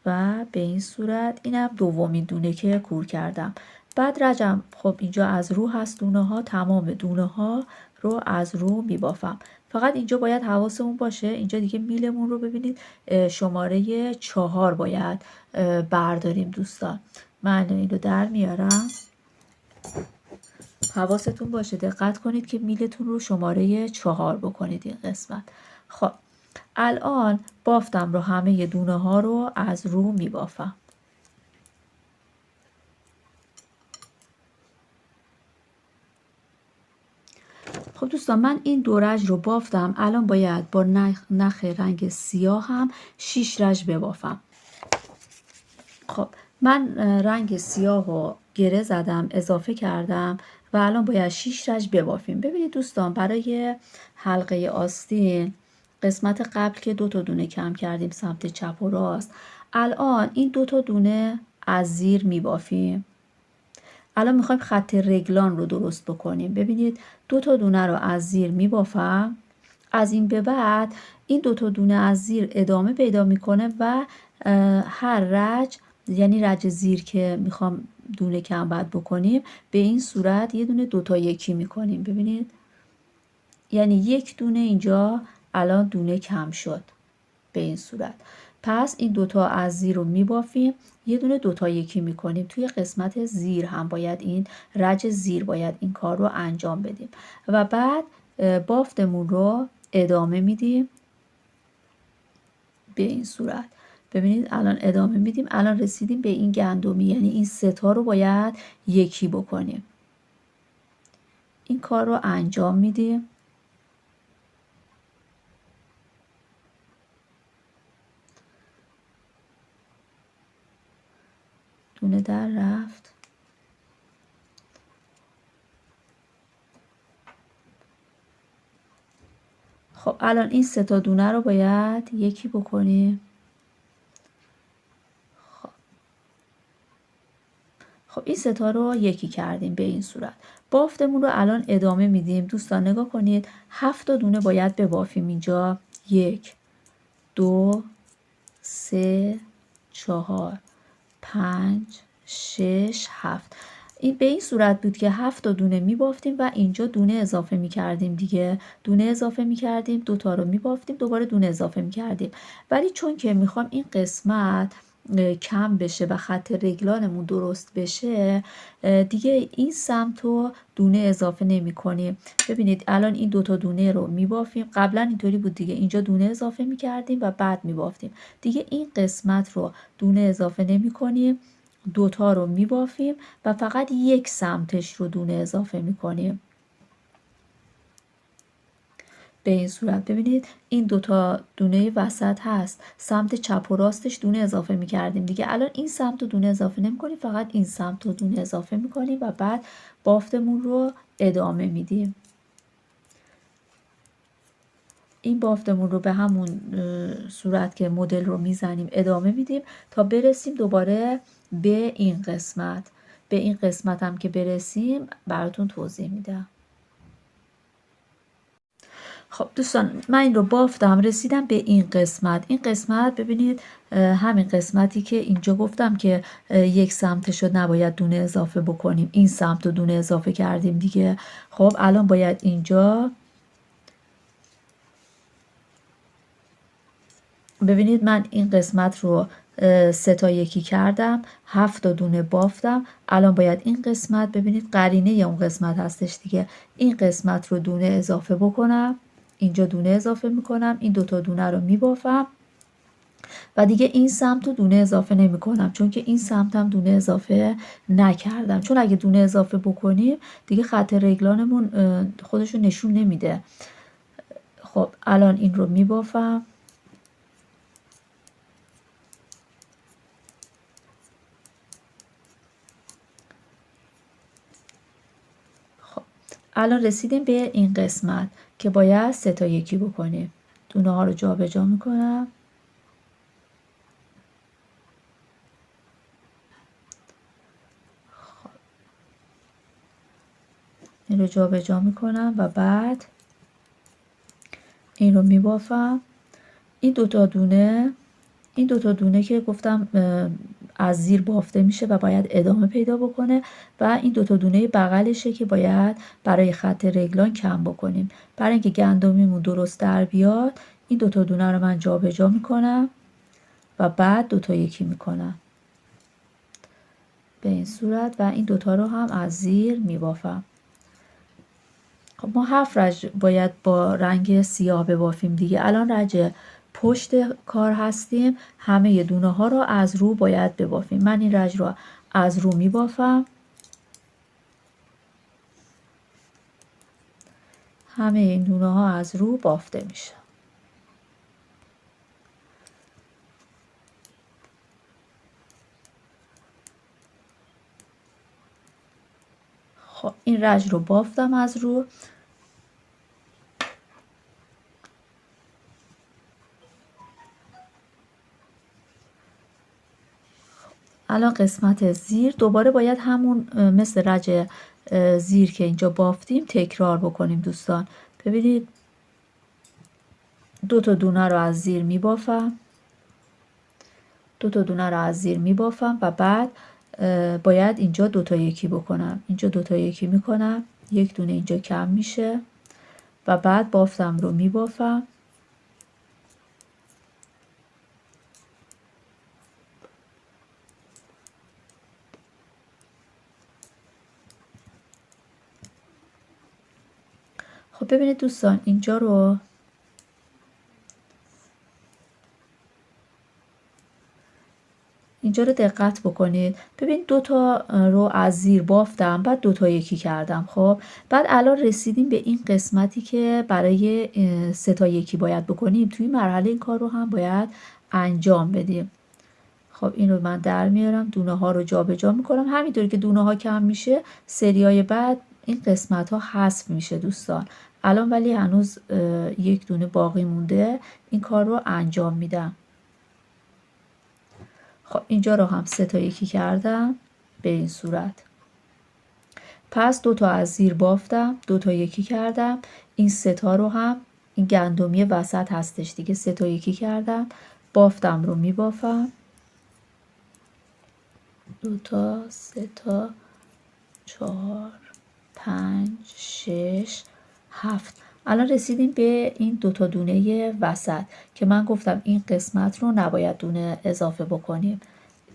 و به این صورت اینم دومین دونه که کور کردم. بعد رجم خب اینجا از رو هست دونه ها، تمام دونه ها رو از رو میبافم. فقط اینجا باید حواسمون باشه، اینجا دیگه میلمون رو ببینید شماره 4 باید برداریم دوستان. من این رو در میارم، حواستون باشه دقت کنید که میلتون رو شماره 4 بکنید این قسمت. خب الان بافتم رو همه دونه ها رو از رو میبافم. خب دوستان من این دو رج رو بافتم، الان باید با نخ رنگ سیاه هم 6 رج ببافم. خب من رنگ سیاه رو گره زدم، اضافه کردم و الان باید 6 رج ببافیم. ببینید دوستان برای حلقه آستین قسمت قبل که دو تا دونه کم کردیم سمت چپ و راست، الان این دو تا دونه از زیر میبافیم. الان میخوایم خط رگلان رو درست بکنیم. ببینید دو تا دونه رو از زیر میبافم، از این به بعد این دو تا دونه از زیر ادامه پیدا میکنه و هر رج، یعنی رج زیر که میخوام دونه کم بعد بکنیم به این صورت یه دونه دوتا یکی میکنیم. ببینید یعنی یک دونه اینجا الان دونه کم شد به این صورت. پس این دوتا از زیر رو میبافیم، یه دونه دوتا یکی میکنیم. توی قسمت زیر هم باید این رج زیر باید این کار رو انجام بدیم و بعد بافتمون رو ادامه میدیم به این صورت. ببینید الان ادامه میدیم، الان رسیدیم به این گندمی، یعنی این سه تا رو باید یکی بکنیم. این کار رو انجام میدیم. دونه در رفت. خب الان این سه تا دونه رو باید یکی بکنیم. خب این سه تا رو یکی کردیم به این صورت. بافتمون رو الان ادامه میدیم. دوستان نگاه کنید 7 تا دونه باید ببافیم اینجا. 1 2 3 4 5 6 7. این به این صورت بود که 7 تا دونه میبافتیم و اینجا دونه اضافه میکردیم دیگه. دونه اضافه میکردیم، دو تا رو میبافتیم، دوباره دونه اضافه میکردیم. ولی چون که میخوام این قسمت کم بشه و خط رگلانمون درست بشه دیگه این سمت رو دونه اضافه نمی کنیم. ببینید الان این دوتا دونه رو می بافیم. قبلا اینطوری بود دیگه، اینجا دونه اضافه می کردیم و بعد می بافتیم. دیگه این قسمت رو دونه اضافه نمی کنیم، دوتا رو می بافیم و فقط یک سمتش رو دونه اضافه می کنیم به این صورت. ببینید این دوتا دونه وسط هست، سمت چپ و راستش دونه اضافه می کردیم دیگه. الان این سمت رو دونه اضافه نمی کنیم، فقط این سمت رو دونه اضافه می کنیم و بعد بافتمون رو ادامه میدیم. این بافتمون رو به همون صورت که مدل رو میزنیم ادامه میدیم تا برسیم دوباره به این قسمت. به این قسمت هم که برسیم براتون توضیح میدم. خب دوستان من این رو بافتم، رسیدم به این قسمت. این قسمت ببینید همین قسمتی که اینجا گفتم که یک سمتش رو نباید دونه اضافه بکنیم، این سمت رو دونه اضافه کردیم دیگه. خب الان باید اینجا ببینید من این قسمت رو 3 تا یکی کردم، 7 تا دونه بافتم. الان باید این قسمت ببینید قرینه اون قسمت هستش دیگه، این قسمت رو دونه اضافه بکنم، اینجا دونه اضافه میکنم، این 2 تا دونه رو میبافم و دیگه این سمت رو دونه اضافه نمی کنم، چون که این سمت هم دونه اضافه نکردم، چون اگه دونه اضافه بکنیم دیگه خط رگلانمون خودشو نشون نمیده. خب الان این رو میبافم، الان رسیدیم به این قسمت که باید 3 تا یکی بکنیم. دونه ها رو جا به جا میکنم، این رو جا به جا میکنم و بعد این رو میبافم. این 2 تا دونه، این 2 تا دونه که گفتم از زیر بافته میشه و باید ادامه پیدا بکنه و این 2 تا دونه بغلشه که باید برای خط رگلان کم بکنیم. برای اینکه گندمیمون درست در بیاد این 2 تا دونه رو من جا به جا میکنم و بعد 2 تا یکی میکنم به این صورت و این 2 تا رو هم از زیر میبافم. خب ما 7 رج باید با رنگ سیاه ببافیم دیگه. الان رج پشت کار هستیم، همه دونه ها رو از رو باید ببافیم. من این رج رو از رو میبافم، همه این دونه ها از رو بافته میشه. خب این رج رو بافتم از رو. الان قسمت زیر دوباره باید همون مثل رج زیر که اینجا بافتیم تکرار بکنیم دوستان. ببینید 2 تا دونه رو از زیر میبافم، 2 تا دونه رو از زیر میبافم و بعد باید اینجا 2 تا یکی بکنم. اینجا 2 تا یکی میکنم، یک دونه اینجا کم میشه و بعد بافتم رو میبافم. خب ببینید دوستان اینجا رو دقت بکنید. ببین 2 تا رو از زیر بافتم، بعد 2 تا یکی کردم. خب بعد الان رسیدیم به این قسمتی که برای 3 تا یکی باید بکنیم. توی مرحله این کار رو هم باید انجام بدیم. خب این رو من در میارم، دونه ها رو جا به جا میکنم. همینطوری که دونه ها کم میشه سریای بعد این قسمت ها حذف میشه دوستان. الان ولی هنوز یک دونه باقی مونده، این کار رو انجام میدم. خب اینجا رو هم 3 تا یکی کردم به این صورت. پس 2 تا از زیر بافتم، 2 تا یکی کردم. این 3 تا رو هم، این گندمی وسط هستش دیگه، 3 تا یکی کردم، بافتم رو میبافم. 2 تا، 3 تا، 4، 5، 6، 7. الان رسیدیم به این 2 تا دونه وسط که من گفتم این قسمت رو نباید دونه اضافه بکنیم.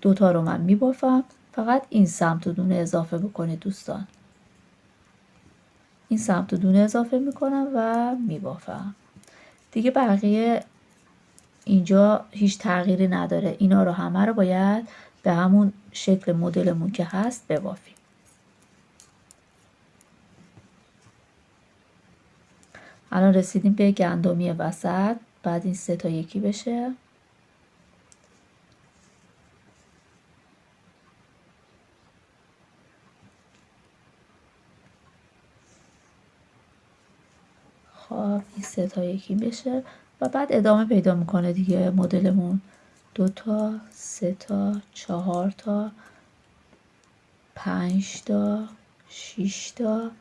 2 تا رو من میبافم، فقط این سمت رو دونه اضافه بکنید دوستان. این سمت رو دونه اضافه میکنم و میبافم دیگه. بقیه اینجا هیچ تغییری نداره، اینا رو همه رو باید به همون شکل مدلمون که هست ببافیم. الان رسیدیم به گندمی وسط، بعد این 3 تا یکی بشه. خب این 3 تا یکی بشه و بعد ادامه پیدا میکنه دیگه مدلمون. 2 تا، 3 تا، 4 تا، 5 تا، 6 تا،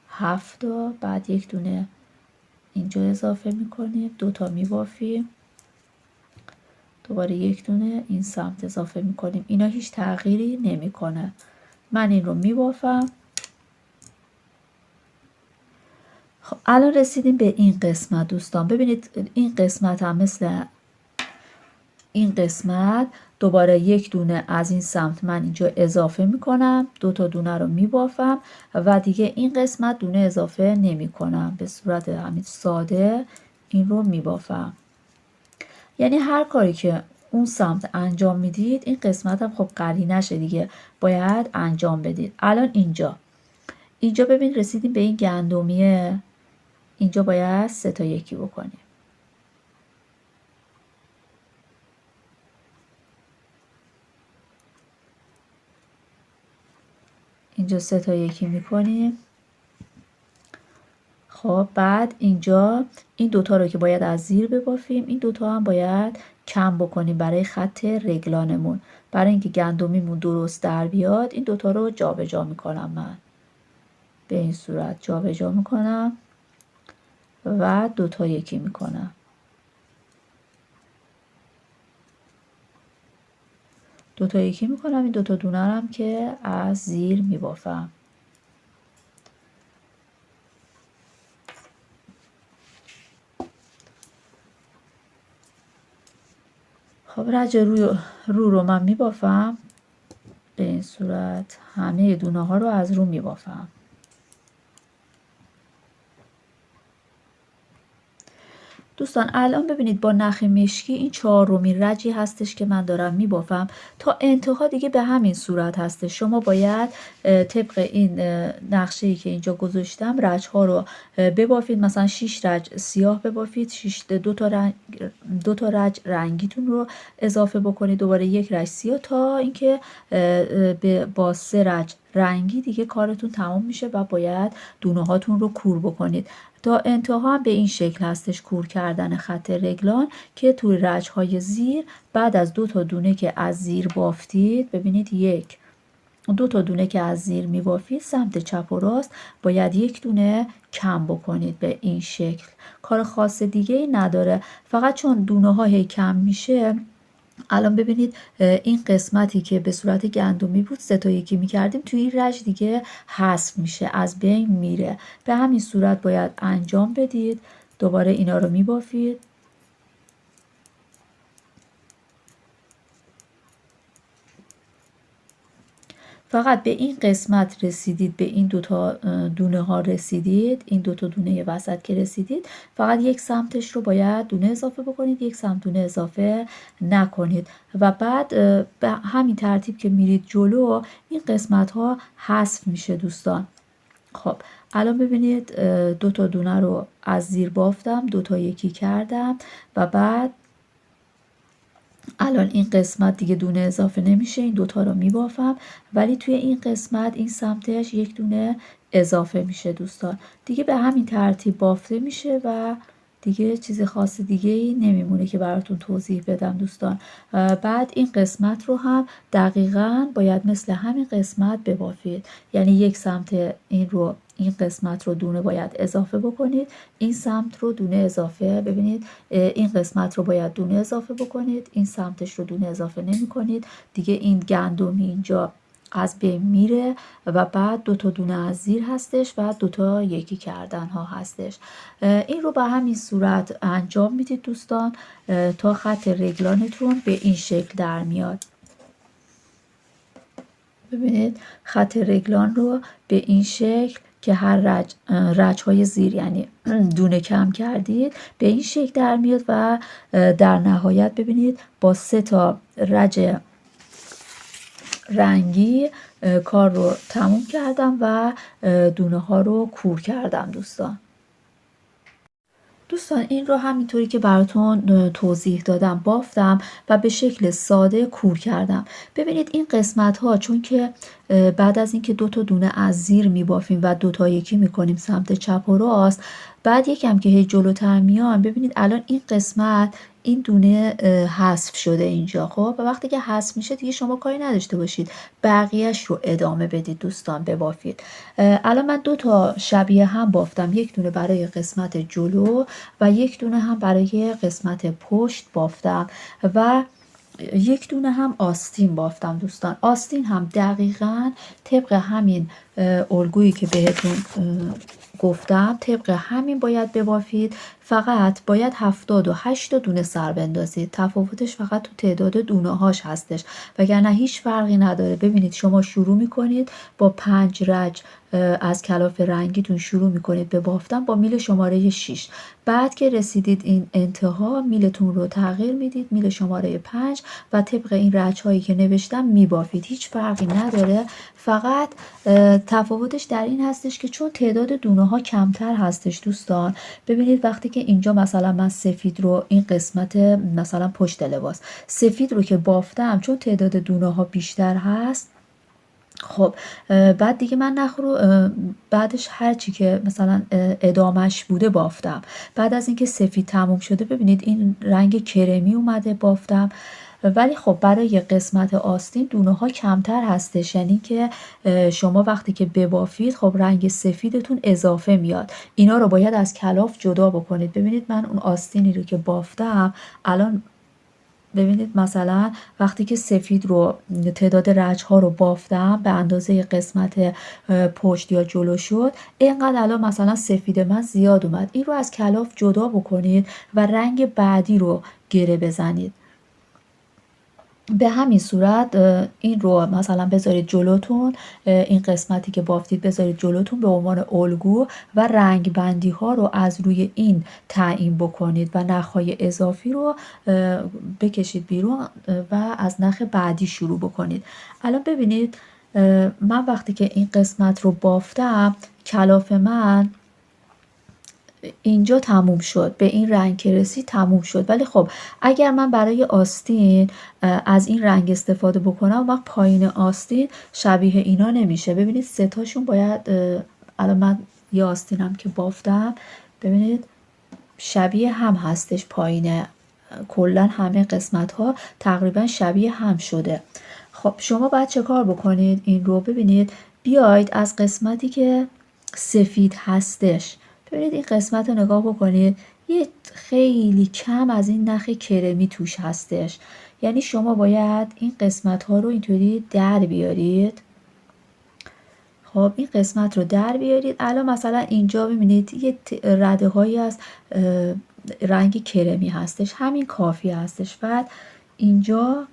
7 تا، بعد یک دونه اینجا اضافه میکنیم، 2 تا میبافیم، دوباره 1 دونه این سمت اضافه میکنیم. اینا هیچ تغییری نمیکنه. من این رو میبافم. خب الان رسیدیم به این قسمت دوستان. ببینید این قسمت هم مثل این قسمت دوباره 1 دونه از این سمت من اینجا اضافه میکنم، 2 تا دونه رو میبافم و دیگه این قسمت دونه اضافه نمی کنم. به صورت همین ساده این رو میبافم. یعنی هر کاری که اون سمت انجام میدید این قسمت هم خب قرینشه دیگه باید انجام بدید. الان اینجا ببین رسیدیم به این گندمیه، اینجا باید 3 تا یکی بکنیم. اینجا 3 تا یکی میکنیم. خب بعد اینجا این دوتا رو که باید از زیر ببافیم، این دوتا هم باید کم بکنیم برای خط رگلانمون. برای اینکه گندمیمون درست در بیاد این دوتا رو جابجا میکنم. من به این صورت جابجا میکنم و 2 تا یکی میکنم. 2 تا یکی میکنم. این 2 تا دونه هم که از زیر میبافم. خب رج رو من میبافم به این صورت. همه دونه ها رو از رو میبافم. دوستان الان ببینید با نخ مشکی این 4مین رجی هستش که من دارم میبافم. تا انتها دیگه به همین صورت هستش. شما باید طبق این نقشه‌ای که اینجا گذاشتم رج ها رو ببافید. مثلا 6 رج سیاه ببافید، 2 تا رج رنگیتون رو اضافه بکنید، دوباره 1 رج سیاه، تا اینکه با 3 رج رنگی دیگه کارتون تمام میشه و باید دونه هاتون رو کور بکنید. تا انتها هم به این شکل هستش کور کردن خط رگلان که توی رج های زیر بعد از 2 تا دونه که از زیر بافتید، ببینید 2 تا دونه که از زیر میبافید سمت چپ و راست باید 1 دونه کم بکنید. به این شکل کار خاص دیگه ای نداره، فقط چون دونه ها کم میشه. الان ببینید این قسمتی که به صورت گندمی بود 3 تا یکی میکردیم توی این رج دیگه حذف میشه، از بین میره. به همین صورت باید انجام بدید. دوباره اینا رو میبافید. فقط به این قسمت رسیدید، به این 2 تا دونه ها رسیدید، این 2 تا دونه وسط که رسیدید فقط 1 سمتش رو باید دونه اضافه بکنید، 1 سمت دونه اضافه نکنید و بعد به همین ترتیب که میرید جلو این قسمت ها حذف میشه دوستان. خب الان ببینید 2 تا دونه رو از زیر بافتم، 2 تا یکی کردم و بعد الان این قسمت دیگه دونه اضافه نمیشه، این 2 تا رو میبافم، ولی توی این قسمت این سمتش 1 دونه اضافه میشه دوستان. دیگه به همین ترتیب بافته میشه و دیگه چیز خاص دیگه ای نمیمونه که براتون توضیح بدم دوستان. بعد این قسمت رو هم دقیقاً باید مثل همین قسمت ببافید. یعنی 1 سمت این قسمت رو دونه باید اضافه بکنید، این سمت رو دونه اضافه، ببینید این قسمت رو باید دونه اضافه بکنید، این سمتش رو دونه اضافه نمی کنید. دیگه این گندمی اینجا از بین میره و بعد 2 تا دونه از زیر هستش و 2 تا یکی کردن ها هستش. این رو به همین صورت انجام میدید دوستان تا خط رگلانتون به این شکل در میاد. ببینید خط رگلان رو به این شکل که هر رج های زیر یعنی دونه کم کردید به این شکل در میاد و در نهایت ببینید با 3 تا رج رنگی کار رو تموم کردم و دونه ها رو کور کردم دوستان. این رو همینطوری که براتون توضیح دادم بافتم و به شکل ساده کور کردم. ببینید این قسمت ها چون که بعد از اینکه 2 تا دونه از زیر میبافیم و 2 تا یکی میکنیم سمت چپ و راست، بعد یکم که هی جلوتر میان ببینید الان این قسمت این دونه حذف شده اینجا. خب و وقتی که حذف میشه دیگه شما کاری نداشته باشید، بقیهش رو ادامه بدید دوستان، ببافید. الان من 2 تا شبیه هم بافتم، یک دونه برای قسمت جلو و یک دونه هم برای قسمت پشت بافتم و یک دونه هم آستین بافتم دوستان. آستین هم دقیقاً طبق همین الگویی که بهتون گفتم، طبق همین باید ببافید، فقط باید 78 دونه سر بندازید. تفاوتش فقط تو تعداد دونه هاش هستش، وگرنه هیچ فرقی نداره. ببینید شما شروع میکنید با 5 رج از کلاف رنگیتون شروع میکنید به بافتن با میل شماره 6. بعد که رسیدید این انتها، میلتون رو تغییر میدید، میل شماره 5 و طبق این رج هایی که نوشتم میبافید. هیچ فرقی نداره، فقط تفاوتش در این هستش که چون تعداد دونه ها کمتر هستش دوستان. ببینید وقتی که اینجا مثلا من سفید رو، این قسمت مثلا پشت لباس سفید رو که بافتم، چون تعداد دونه ها بیشتر هست، خب بعد دیگه من بعدش هر چی که مثلا ادامش بوده بافتم. بعد از اینکه سفید تموم شده، ببینید این رنگ کرمی اومده بافتم. ولی خب برای قسمت آستین دونه ها کمتر هستش، یعنی که شما وقتی که ببافید خب رنگ سفیدتون اضافه میاد. اینا رو باید از کلاف جدا بکنید. ببینید من اون آستینی رو که بافتم الان، ببینید مثلا وقتی که سفید رو تعداد رج ها رو بافتم به اندازه قسمت پشت یا جلو شد، اینقدر الان مثلا سفید من زیاد اومد. این رو از کلاف جدا بکنید و رنگ بعدی رو گره بزنید. به همین صورت این رو مثلا بذارید جلوتون، این قسمتی که بافتید بذارید جلوتون به عنوان الگو و رنگ بندی ها رو از روی این تعیین بکنید و نخهای اضافی رو بکشید بیرون و از نخ بعدی شروع بکنید. الان ببینید من وقتی که این قسمت رو بافتم، کلاف من اینجا تموم شد، به این رنگ که رسید تموم شد. ولی خب اگر من برای آستین از این رنگ استفاده بکنم، وقت پایین آستین شبیه اینا نمیشه. ببینید 3 تاشون باید، الان من یه آستینم که بافتم، ببینید شبیه هم هستش، پایین کلا همه قسمت ها تقریبا شبیه هم شده. خب شما باید چه کار بکنید؟ این رو ببینید، بیاید از قسمتی که سفید هستش، ببینید این قسمت رو نگاه بکنید، یه خیلی کم از این نخ کرمی توش هستش. یعنی شما باید این قسمت ها رو اینطوری در بیارید. خب این قسمت رو در بیارید. الان مثلا اینجا ببینید یه رده هایی از رنگ کرمی هستش، همین کافی هستش. بعد اینجا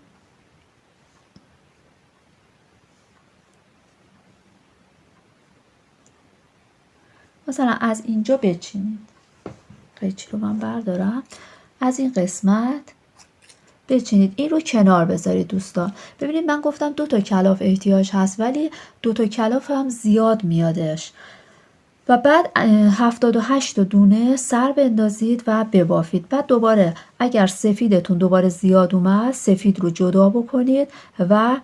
مثلا از اینجا بچینید، قیچی رو من بردارم، از این قسمت بچینید، این رو کنار بذارید دوستان. ببینید من گفتم 2 تا کلاف احتیاج هست، ولی 2 تا کلاف هم زیاد میادش. و بعد 78 دونه سر بندازید و ببافید. بعد دوباره اگر سفیدتون دوباره زیاد اومد، سفید رو جدا بکنید و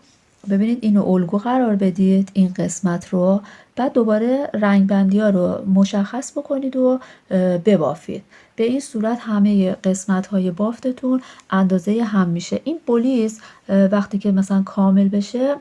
ببینید اینو الگو قرار بدید این قسمت رو. بعد دوباره رنگ بندی ها رو مشخص بکنید و ببافید. به این صورت همه قسمت های بافتتون اندازه هم میشه. این بولیز وقتی که مثلا کامل بشه،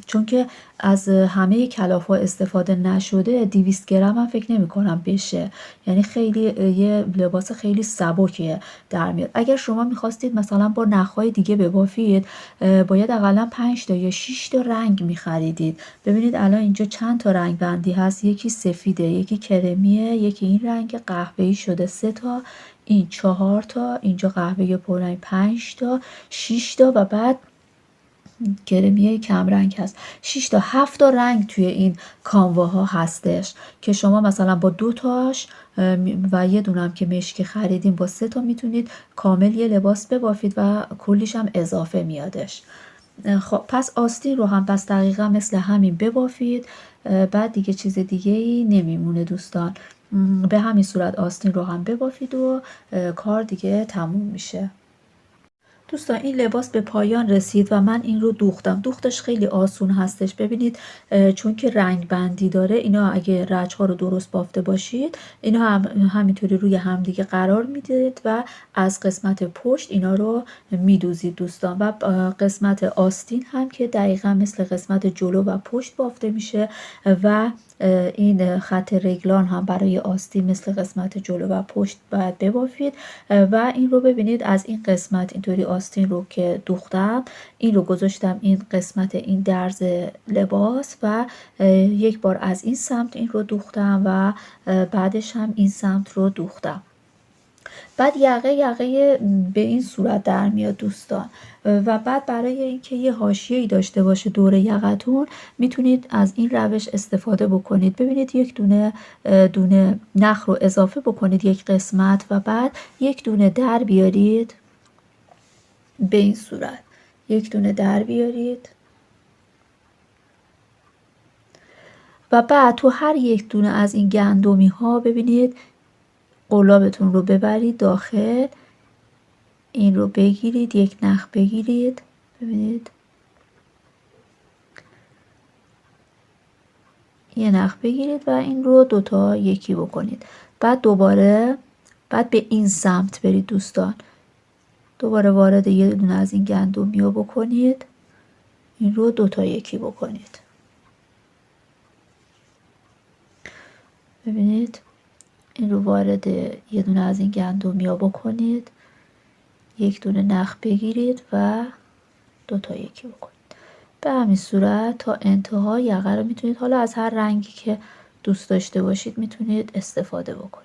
چون که از همه کلاف ها استفاده نشده، 200 گرم هم فکر نمی کنم بشه. یعنی خیلی یه لباس خیلی سبکیه در میاد. اگر شما میخواستید مثلا با نخهای دیگه ببافید، باید اقلا 5 تا یا 6 تا رنگ میخریدید. ببینید الان اینجا چند تا رنگ بندی هست، یکی سفیده، یکی کرمیه، یکی این رنگ قهوه‌ای شده 3 تا، این 4 تا، اینجا قهوه‌ای پررنگ 5 تا، 6 تا و بعد کرمیه کم رنگ هست 6 تا 7 تا رنگ توی این کانواها هستش که شما مثلا با 2 تاش و یه دونم که مشکی خریدین با 3 تا میتونید کامل یه لباس ببافید و کلیش هم اضافه میادش. خب پس آستین رو هم پس دقیقا مثل همین ببافید، بعد دیگه چیز دیگه ای نمیمونه دوستان. به همین صورت آستین رو هم ببافید و کار دیگه تموم میشه. دوستان این لباس به پایان رسید و من این رو دوختم. دوختش خیلی آسون هستش. ببینید چون که رنگ بندی داره، اینا اگه رج ها رو درست بافته باشید، اینا همینطوری روی همدیگه قرار میدید و از قسمت پشت اینا رو میدوزید دوستان. و قسمت آستین هم که دقیقا مثل قسمت جلو و پشت بافته میشه و این خط رگلان هم برای آستین مثل قسمت جلو و پشت باید ببافید. و این رو ببینید از این قسمت اینطوری آستین رو که دوختم، این رو گذاشتم این قسمت این درز لباس و یک بار از این سمت این رو دوختم و بعدش هم این سمت رو دوختم. بعد یقه به این صورت در میاد دوستان. و بعد برای اینکه یه حاشیه‌ای داشته باشه دور یقتون، میتونید از این روش استفاده بکنید. ببینید یک دونه نخ رو اضافه بکنید یک قسمت و بعد یک دونه در بیارید به این صورت. یک دونه در بیارید و بعد تو هر یک دونه از این گندمی ها ببینید قلابتون رو ببرید داخل، این رو بگیرید، یک نخ بگیرید، ببینید یه نخ بگیرید و این رو دوتا یکی بکنید. بعد دوباره به این سمت برید دوستان، دوباره وارد یه دونه از این گندمیا بکنید، این رو دوتا یکی بکنید. ببینید این رو وارد یه دونه از این گندمیا بکنید، یک دونه نخ بگیرید و دوتا یکی بکنید. به همین صورت تا انتها یقه رو میتونید، حالا از هر رنگی که دوست داشته باشید میتونید استفاده بکنید.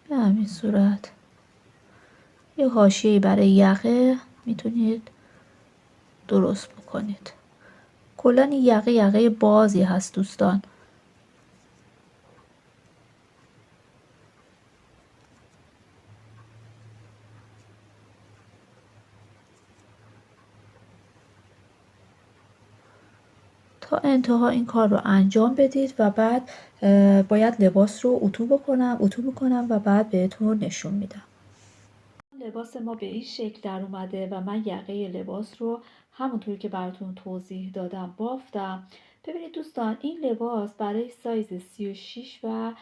به همین صورت یه حاشیه‌ای برای یقه میتونید درست بکنید. کلا این یقه بازی هست دوستان. تا انتها این کار رو انجام بدید و بعد باید لباس رو اتو میکنم و بعد بهتون نشون میدم. لباس ما به این شکل در اومده و من یقه لباس رو همونطور که براتون توضیح دادم بافتم. ببینید دوستان این لباس برای سایز 36 و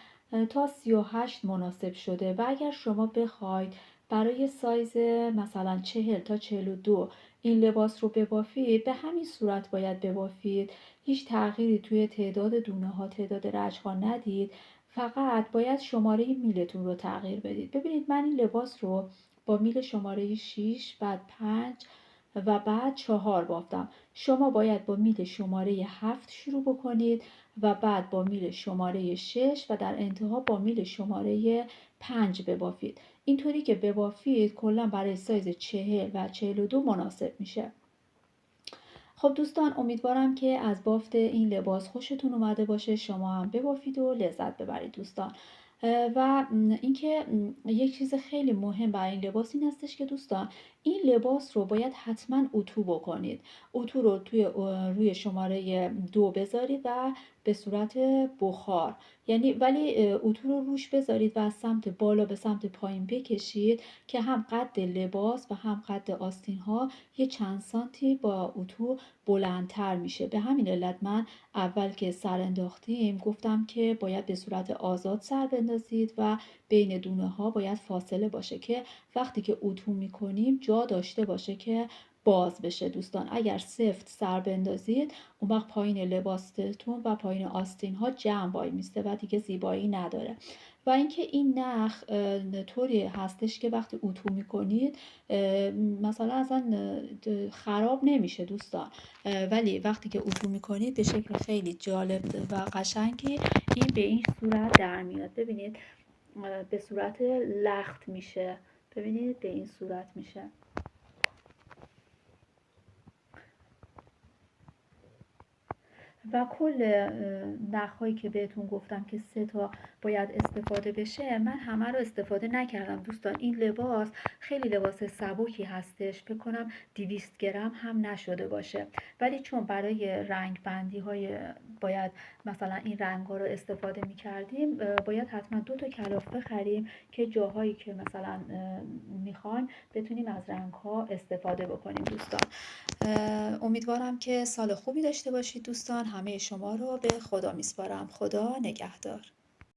تا 38 مناسب شده و اگر شما بخواید برای سایز مثلا 40 تا 42 این لباس رو ببافید، به همین صورت باید ببافید. هیچ تغییری توی تعداد دونه ها، تعداد رج ها ندید. فقط باید شماره میلتون رو تغییر بدید. ببینید من این لباس رو با میل شماره 6 بعد 5 و بعد 4 بافتم. شما باید با میل شماره 7 شروع بکنید و بعد با میل شماره 6 و در انتها با میل شماره 5 ببافید. اینطوری که ببافید کلا برای سایز 40 و 42 مناسب میشه. خب دوستان امیدوارم که از بافت این لباس خوشتون اومده باشه، شما هم ببافید و لذت ببرید دوستان. و اینکه یک چیز خیلی مهم برای این لباس این هستش که دوستان این لباس رو باید حتما اتو بکنید. اتو رو روی شماره 2 بذارید و به صورت بخار، یعنی ولی اتو رو روش بذارید و از سمت بالا به سمت پایین بکشید که هم قد لباس و هم قد آستین ها یه چند سانتی با اتو بلندتر میشه. به همین علت من اول که سر انداختیم گفتم که باید به صورت آزاد سر بندازید و بین دونه ها باید فاصله باشه که وقتی که اتو میکنیم جا داشته باشه که باز بشه. دوستان اگر سفت سر بندازید اون وقت پایین لباستون و پایین آستین ها جمع وای میسته و دیگه زیبایی نداره. و اینکه این نخ طوری هستش که وقتی اتو میکنید مثلا اصلا خراب نمیشه دوستان، ولی وقتی که اتو میکنید به شکل خیلی جالب و قشنگی این به این صورت در میاد. ببینید به صورت لخت میشه، ببینید به این صورت میشه. و کل نخ‌هایی که بهتون گفتم که 3 تا باید استفاده بشه، من همه رو استفاده نکردم دوستان. این لباس خیلی لباس سبکی هستش، فکر کنم 200 گرم هم نشده باشه، ولی چون برای رنگ بندی های باید مثلا این رنگ ها رو استفاده می کردیم، باید حتما 2 تا کلاف بخریم که جاهایی که مثلا میخوایم بتونیم از رنگ ها استفاده بکنیم دوستان. امیدوارم که سال خوبی داشته باشید دوستان. همه شما رو به خدا میسپارم. خدا نگهدار.